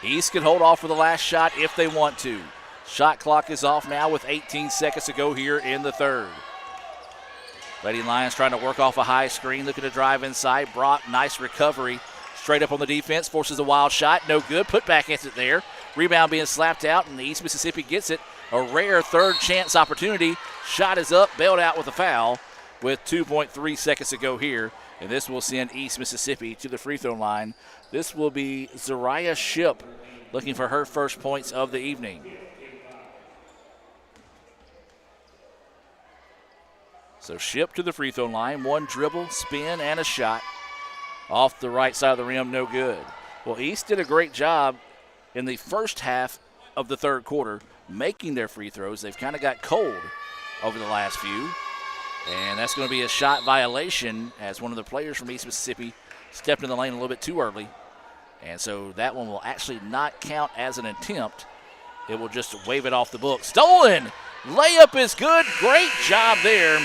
East can hold off for the last shot if they want to. Shot clock is off now with 18 seconds to go here in the third. Lady Lions trying to work off a high screen, looking to drive inside. Brock, nice recovery. Straight up on the defense, forces a wild shot, no good. Put back into it there. Rebound being slapped out, and East Mississippi gets it. A rare third chance opportunity. Shot is up, bailed out with a foul with 2.3 seconds to go here. And this will send East Mississippi to the free throw line. This will be Zariah Ship looking for her first points of the evening. So Ship to the free throw line. One dribble, spin, and a shot. Off the right side of the rim, no good. Well, East did a great job in the first half of the third quarter making their free throws. They've kind of got cold over the last few. And that's going to be a shot violation, as one of the players from East Mississippi stepped in the lane a little bit too early. And so that one will actually not count as an attempt. It will just wave it off the book. Stolen! Layup is good. Great job there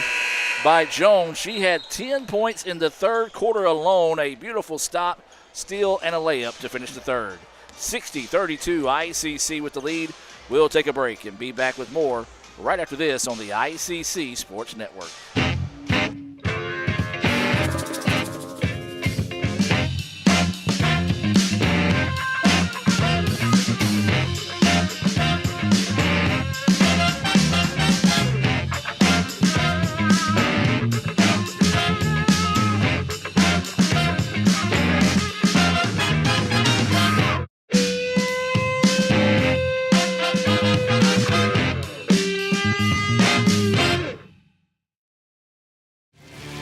by Jones. She had 10 points in the third quarter alone. A beautiful stop, steal, and a layup to finish the third. 60-32, ICC with the lead. We'll take a break and be back with more right after this on the ICC Sports Network.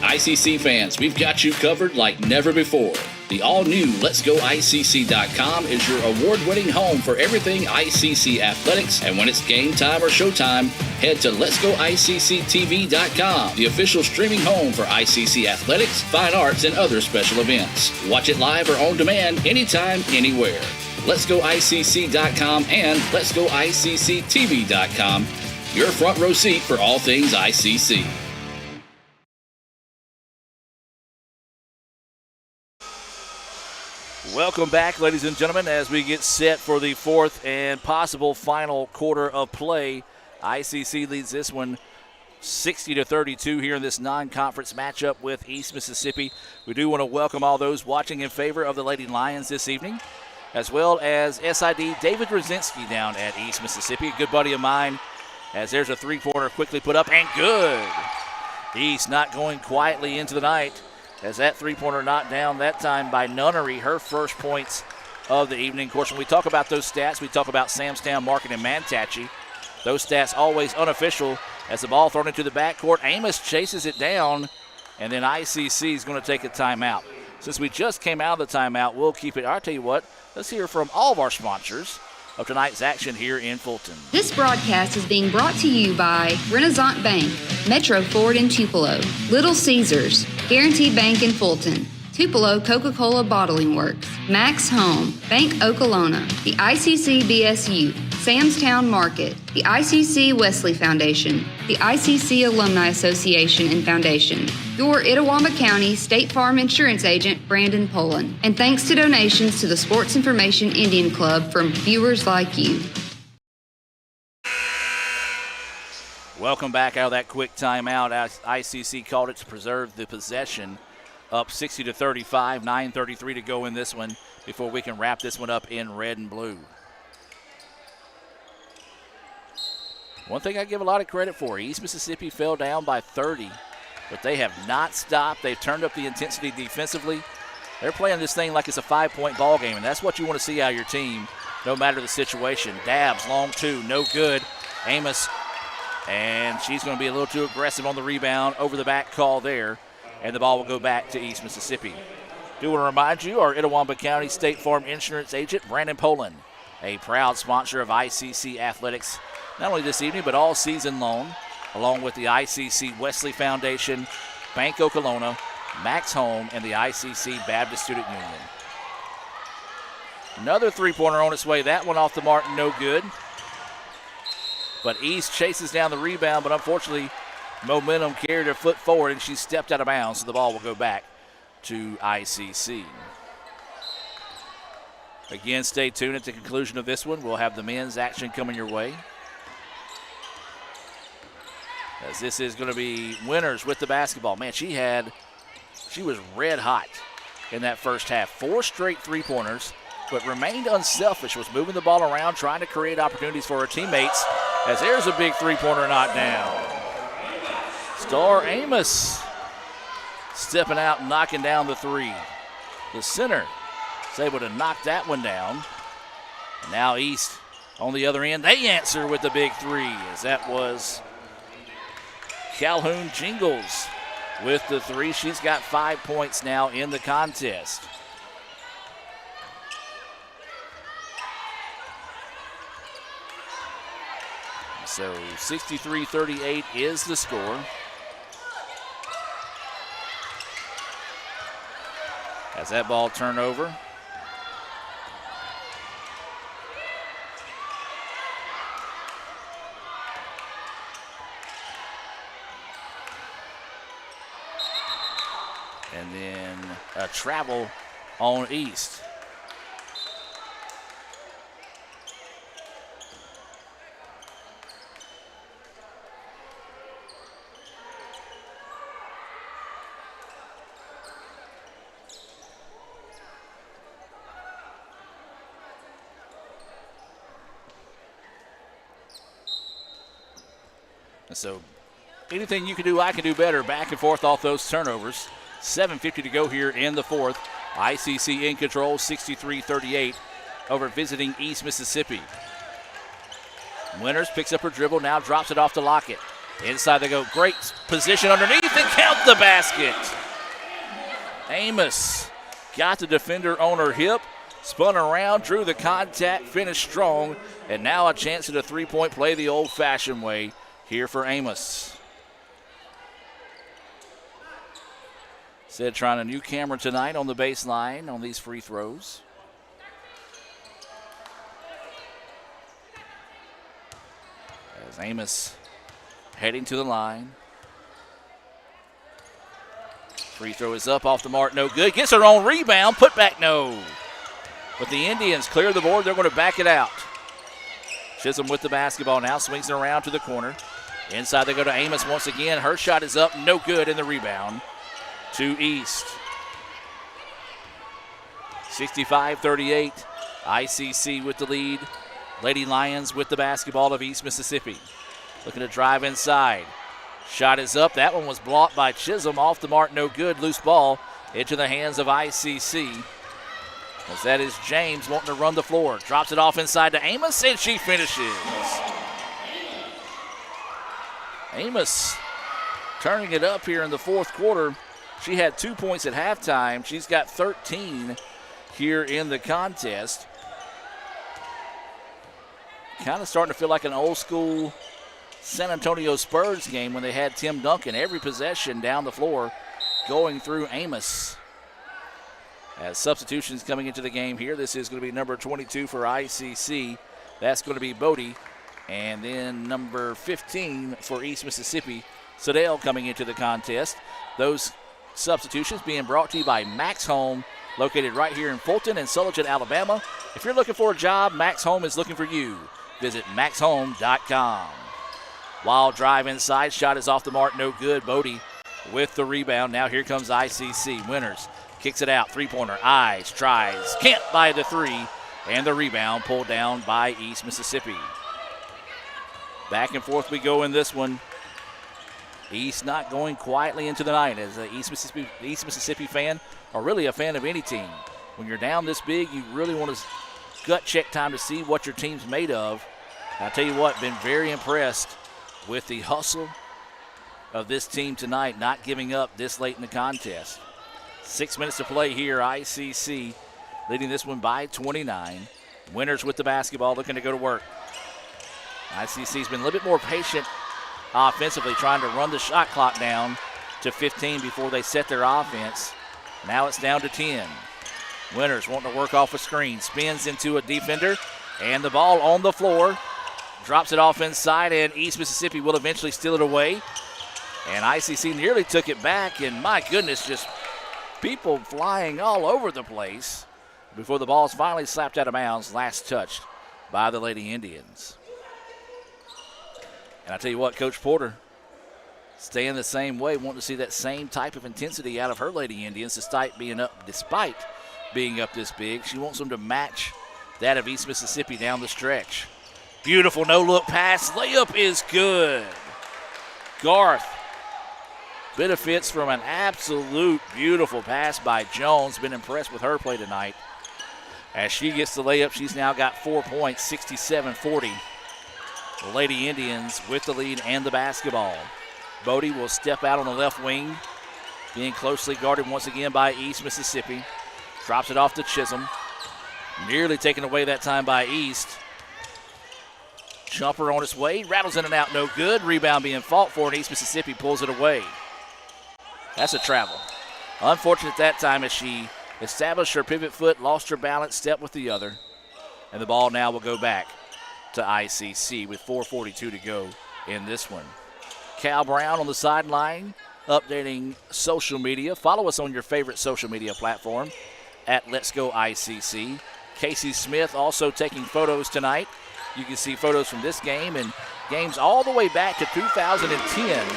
ICC fans, we've got you covered like never before. The all-new Let'sGoICC.com is your award-winning home for everything ICC athletics, and when it's game time or showtime, head to Let'sGoICCTV.com, the official streaming home for ICC athletics, fine arts, and other special events. Watch it live or on demand anytime, anywhere. Let'sGoICC.com and Let'sGoICCTV.com, your front row seat for all things ICC. Welcome back, ladies and gentlemen, as we get set for the fourth and possible final quarter of play. ICC leads this one 60-32 here in this non-conference matchup with East Mississippi. We do want to welcome all those watching in favor of the Lady Lions this evening, as well as SID David Rosinski down at East Mississippi, a good buddy of mine, as there's a three-pointer quickly put up and good. East not going quietly into the night, as that three-pointer knocked down that time by Nunnery, her first points of the evening. Of course, when we talk about those stats, we talk about Samstown, Market, and Manatachie. Those stats always unofficial as the ball thrown into the backcourt. Amos chases it down, and then ICC is going to take a timeout. Since we just came out of the timeout, we'll keep it. I'll tell you what, let's hear from all of our sponsors of tonight's action here in Fulton. This broadcast is being brought to you by Renaissance Bank, Metro Ford in Tupelo, Little Caesars, Guaranteed Bank in Fulton, Tupelo Coca-Cola Bottling Works, Max Home, Bank Okolona, the ICC BSU, Samstown Market, the ICC Wesley Foundation, the ICC Alumni Association and Foundation, your Itawamba County State Farm Insurance Agent, Brandon Poland, and thanks to donations to the Sports Information Indian Club from viewers like you. Welcome back out of that quick timeout as ICC called it to preserve the possession. Up 60-35, 9:33 to go in this one before we can wrap this one up in red and blue. One thing I give a lot of credit for, East Mississippi fell down by 30, but they have not stopped. They've turned up the intensity defensively. They're playing this thing like it's a 5-point ball game, and that's what you want to see out of your team, no matter the situation. Dabbs, long two, no good. Amos, and she's going to be a little too aggressive on the rebound. Over the back call there. And the ball will go back to East Mississippi. Do want to remind you, our Itawamba County State Farm Insurance Agent, Brandon Poland, a proud sponsor of ICC Athletics, not only this evening, but all season long, along with the ICC Wesley Foundation, Bank Okolona, Max Home, and the ICC Baptist Student Union. Another three-pointer on its way. That one off the mark, no good. But East chases down the rebound, but unfortunately, momentum carried her foot forward, and she stepped out of bounds, so the ball will go back to ICC. Again, stay tuned at the conclusion of this one. We'll have the men's action coming your way, as this is going to be Winters with the basketball. Man, she was red hot in that first half. 4 straight three-pointers, but remained unselfish, was moving the ball around, trying to create opportunities for her teammates, as there's a big three-pointer knocked down. Star Amos stepping out and knocking down the three. The center is able to knock that one down. And now East on the other end. They answer with the big three, as that was Calhoun Jingles with the three. She's got 5 points now in the contest. So 63-38 is the score. As that ball turned over. And then a travel on East. So anything you can do, I can do better. Back and forth off those turnovers. 7:50 to go here in the fourth. ICC in control, 63-38 over visiting East Mississippi. Winters picks up her dribble, now drops it off to Lockett. Inside they go. Great position underneath and count the basket. Amos got the defender on her hip, spun around, drew the contact, finished strong, and now a chance at a three-point play the old-fashioned way here for Amos. Said trying a new camera tonight on the baseline on these free throws. As Amos heading to the line. Free throw is up, off the mark, no good. Gets her own rebound, put back, no. But the Indians clear the board, they're going to back it out. Chisholm with the basketball now, swings it around to the corner. Inside they go to Amos once again. Her shot is up, no good, in the rebound to East. 65-38, ICC with the lead. Lady Lions with the basketball of East Mississippi. Looking to drive inside. Shot is up, that one was blocked by Chisholm. Off the mark, no good, loose ball into the hands of ICC. As that is James wanting to run the floor. Drops it off inside to Amos, and she finishes. Amos turning it up here in the fourth quarter. She had 2 points at halftime. She's got 13 here in the contest. Kind of starting to feel like an old school San Antonio Spurs game when they had Tim Duncan every possession down the floor going through Amos. As substitutions coming into the game here, this is going to be number 22 for ICC. That's going to be Bodie. And then number 15 for East Mississippi, Sedale coming into the contest. Those substitutions being brought to you by Max Home, located right here in Fulton and Sulligent, Alabama. If you're looking for a job, Max Home is looking for you. Visit maxhome.com. Wild drive inside, shot is off the mark, no good. Bodie with the rebound. Now here comes ICC. Winters kicks it out, three-pointer. Eyes, tries, can't buy the three, and the rebound pulled down by East Mississippi. Back and forth we go in this one. East not going quietly into the night. As an East Mississippi fan, or really a fan of any team, when you're down this big, you really want to gut check time to see what your team's made of. I'll tell you what, been very impressed with the hustle of this team tonight, not giving up this late in the contest. 6 minutes to play here. ICC leading this one by 29. Winters with the basketball, looking to go to work. ICC's been a little bit more patient offensively, trying to run the shot clock down to 15 before they set their offense. Now it's down to 10. Winters wanting to work off a screen, spins into a defender, and the ball on the floor. Drops it off inside, and East Mississippi will eventually steal it away. And ICC nearly took it back, and my goodness, just people flying all over the place before the ball is finally slapped out of bounds, last touched by the Lady Indians. And I tell you what, Coach Porter staying the same way, wanting to see that same type of intensity out of her Lady Indians despite being up this big. She wants them to match that of East Mississippi down the stretch. Beautiful no-look pass. Layup is good. Garth benefits from an absolute beautiful pass by Jones. Been impressed with her play tonight. As she gets the layup, she's now got 4 points, 67-40. The Lady Indians with the lead and the basketball. Bodie will step out on the left wing, being closely guarded once again by East Mississippi. Drops it off to Chisholm. Nearly taken away that time by East. Jumper on its way, rattles in and out, no good. Rebound being fought for, and East Mississippi pulls it away. That's a travel. Unfortunate that time as she established her pivot foot, lost her balance, stepped with the other. And the ball now will go back to ICC with 4:42 to go in this one. Cal Brown on the sideline, updating social media. Follow us on your favorite social media platform at Let's Go ICC. Casey Smith also taking photos tonight. You can see photos from this game and games all the way back to 2010.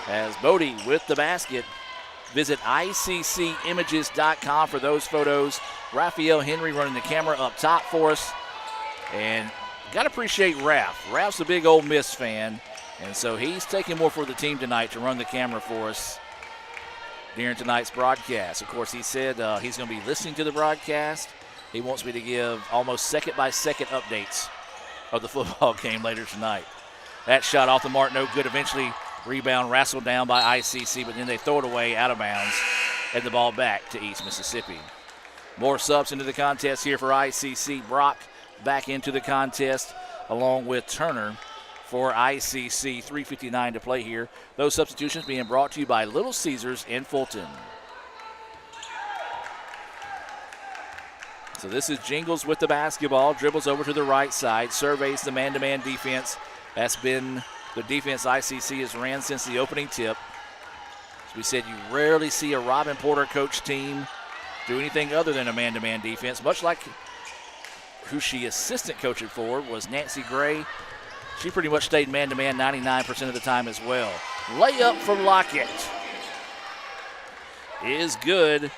As Bodie with the basket. Visit ICCimages.com for those photos. Raphael Henry running the camera up top for us. And got to appreciate Raph. Raph's a big Ole Miss fan, and so he's taking more for the team tonight to run the camera for us during tonight's broadcast. Of course, he said he's going to be listening to the broadcast. He wants me to give almost second-by-second updates of the football game later tonight. That shot off the mark, no good. Eventually, rebound wrestled down by ICC, but then they throw it away out of bounds and the ball back to East Mississippi. More subs into the contest here for ICC. Brock back into the contest along with Turner for ICC. 3:59 to play here. Those substitutions being brought to you by Little Caesars in Fulton. So this is Jingles with the basketball, dribbles over to the right side, surveys the man-to-man defense. That's been the defense ICC has ran since the opening tip. As we said, you rarely see a Robin Porter coach team do anything other than a man-to-man defense, much like who she assistant coaching for was Nancy Gray. She pretty much stayed man-to-man 99% of the time as well. Layup from Lockett is good.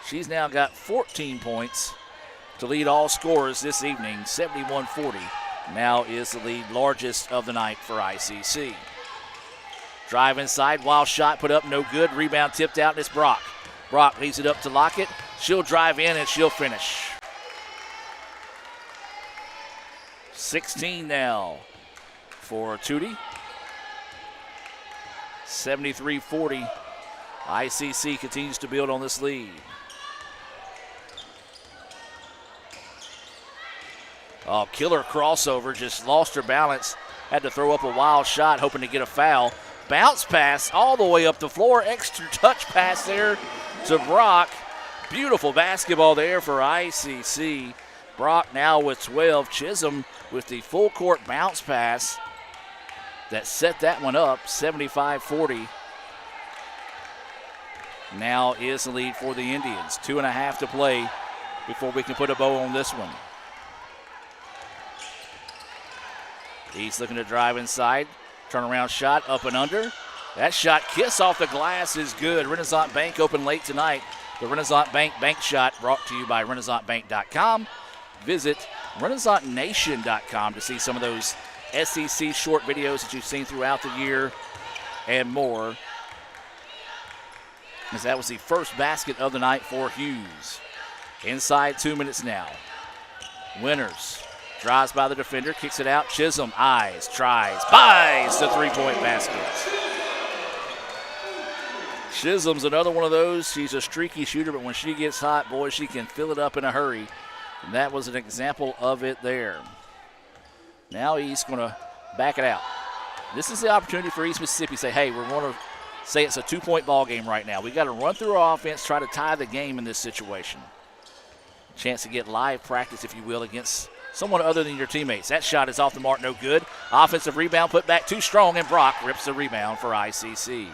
She's now got 14 points to lead all scorers this evening, 71-40. Now is the lead largest of the night for ICC. Drive inside, wild shot put up, no good. Rebound tipped out, and it's Brock. Brock leaves it up to Lockett. She'll drive in and she'll finish. 16 now for Tootie. 73-40. ICC continues to build on this lead. Oh, killer crossover, just lost her balance. Had to throw up a wild shot, hoping to get a foul. Bounce pass all the way up the floor. Extra touch pass there to Brock. Beautiful basketball there for ICC. Brock now with 12. Chisholm with the full court bounce pass that set that one up, 75-40. Now is the lead for the Indians. 2.5 to play before we can put a bow on this one. East looking to drive inside. Turnaround shot up and under. That shot, kiss off the glass, is good. Renaissance Bank open late tonight. The Renaissance Bank Bank Shot brought to you by RenaissanceBank.com. Visit RenaissanceNation.com to see some of those SEC short videos that you've seen throughout the year and more. As that was the first basket of the night for Hughes. Inside 2 minutes now. Winters drives by the defender, kicks it out. Chisholm eyes, tries, buys the three-point basket. Chisholm's another one of those. She's a streaky shooter, but when she gets hot, boy, she can fill it up in a hurry. And that was an example of it there. Now East going to back it out. This is the opportunity for East Mississippi to say, hey, we're going to say it's a 2-point ball game right now. We got to run through our offense, try to tie the game in this situation. Chance to get live practice, if you will, against someone other than your teammates. That shot is off the mark, no good. Offensive rebound put back too strong, and Brock rips the rebound for ICC.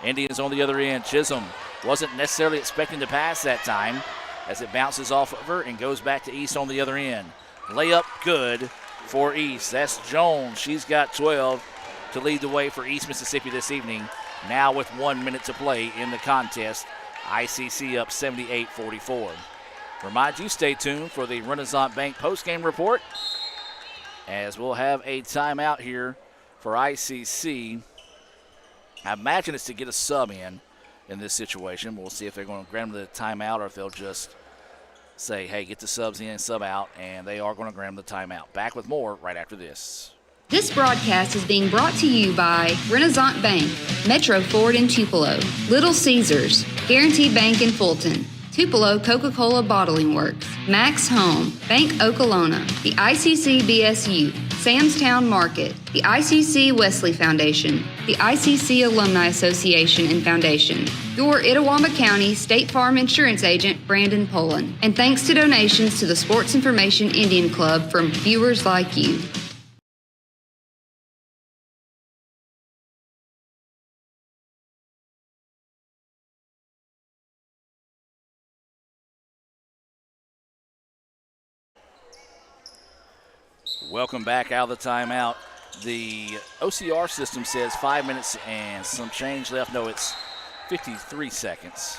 Indians on the other end. Chisholm wasn't necessarily expecting to pass that time as it bounces off of her and goes back to East on the other end. Layup good for East. That's Jones. She's got 12 to lead the way for East Mississippi this evening. Now with 1 minute to play in the contest. ICC up 78-44. Remind you, stay tuned for the Renaissance Bank postgame report, as we'll have a timeout here for ICC. I imagine it's to get a sub in this situation. We'll see if they're going to grant them the timeout or if they'll just say, hey, get the subs in, sub out, and they are going to grant them the timeout. Back with more right after this. This broadcast is being brought to you by Renaissance Bank, Metro Ford in Tupelo, Little Caesars, Guaranteed Bank in Fulton, Tupelo Coca-Cola Bottling Works, Max Home, Bank Okolona, the ICC BSU, Samstown Market, the ICC Wesley Foundation, the ICC Alumni Association and Foundation, your Itawamba County State Farm Insurance Agent, Brandon Pullen, and thanks to donations to the Sports Information Indian Club from viewers like you. Welcome back out of the timeout. The OCR system says 5 minutes and some change left. No, it's 53 seconds.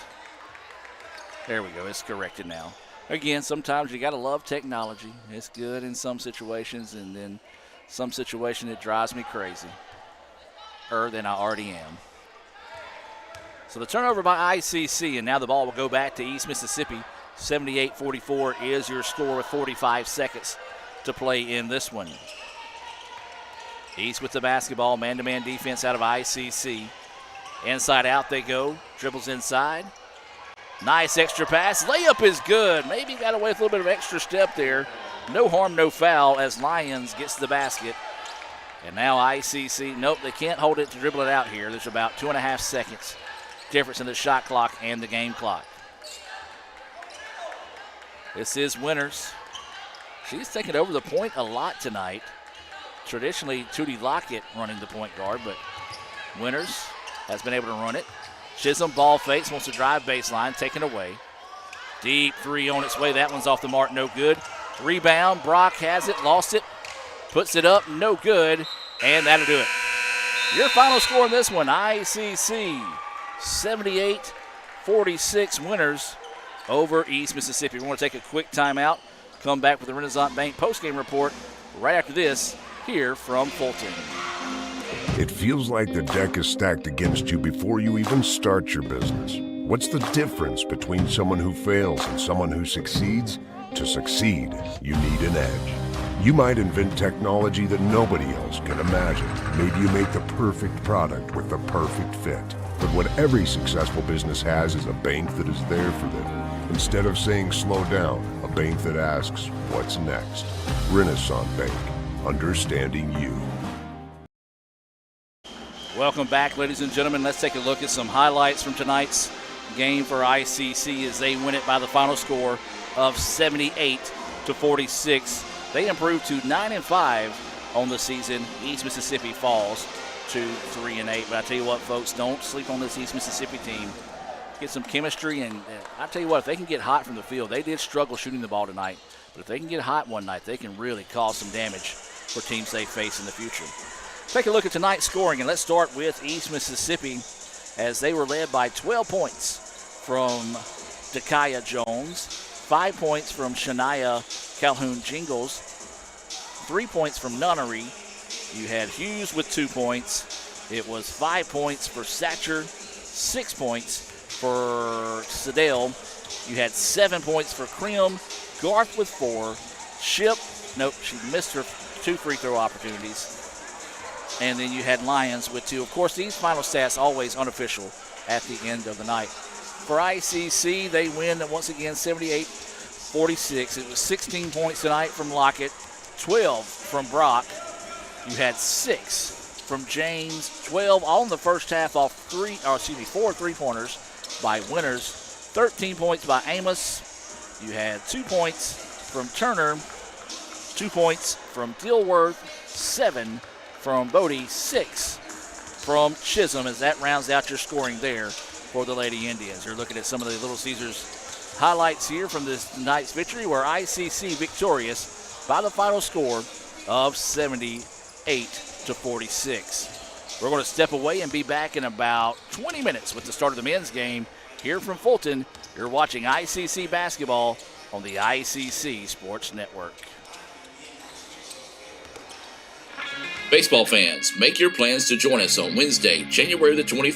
There we go. It's corrected now. Again, sometimes you got to love technology. It's good in some situations, and then some situation it drives me crazy. Than I already am. So the turnover by ICC, and now the ball will go back to East Mississippi. 78-44 is your score with 45 seconds to play in this one. East with the basketball, man-to-man defense out of ICC. Inside out they go, dribbles inside. Nice extra pass, layup is good. Maybe got away with a little bit of extra step there. No harm, no foul as Lyons gets the basket. And now ICC, nope, they can't hold it to dribble it out here. There's about 2.5 seconds difference in the shot clock and the game clock. This is Winters. She's taken over the point a lot tonight. Traditionally, Tootie Lockett running the point guard, but Winters has been able to run it. Chisholm ball fakes, wants to drive baseline, taken away. Deep three on its way. That one's off the mark, no good. Rebound, Brock has it, lost it, puts it up, no good, and that'll do it. Your final score in this one, ICC 78-46 Winters over East Mississippi. We're going to take a quick timeout. Come back with the Renaissance Bank postgame report right after this here from Fulton. It feels like the deck is stacked against you before you even start your business. What's the difference between someone who fails and someone who succeeds? To succeed, you need an edge. You might invent technology that nobody else can imagine. Maybe you make the perfect product with the perfect fit. But what every successful business has is a bank that is there for them. Instead of saying slow down, a bank that asks, what's next? Renaissance Bank, understanding you. Welcome back, ladies and gentlemen. Let's take a look at some highlights from tonight's game for ICC as they win it by the final score of 78-46. They improved to 9-5 on the season. East Mississippi falls to 3-8. But I tell you what, folks, don't sleep on this East Mississippi team. Get some chemistry, and I tell you what, if they can get hot from the field, they did struggle shooting the ball tonight. But if they can get hot one night, they can really cause some damage for teams they face in the future. Take a look at tonight's scoring, and let's start with East Mississippi as they were led by 12 points from Dakaya Jones, 5 points from Shania Calhoun Jingles, 3 points from Nunnery. You had Hughes with 2 points. It was 5 points for Satcher, 6 points for Sedale. You had 7 points for Cream, Garth with 4, Ship, nope, she missed her 2 free throw opportunities. And then you had Lyons with 2. Of course, these final stats always unofficial at the end of the night. For ICC, they win once again 78-46. It was 16 points tonight from Lockett, 12 from Brock. You had 6 from James, 12 all in the first half off 4 3-pointers by Winters, 13 points by Amos. You had 2 points from Turner, 2 points from Dilworth, 7 from Bodie, 6 from Chisholm, as that rounds out your scoring there for the Lady Indians. You're looking at some of the Little Caesars highlights here from this night's victory, where ICC victorious by the final score of 78-46. We're going to step away and be back in about 20 minutes with the start of the men's game here from Fulton. You're watching ICC basketball on the ICC Sports Network. Baseball fans, make your plans to join us on Wednesday, January the 21st.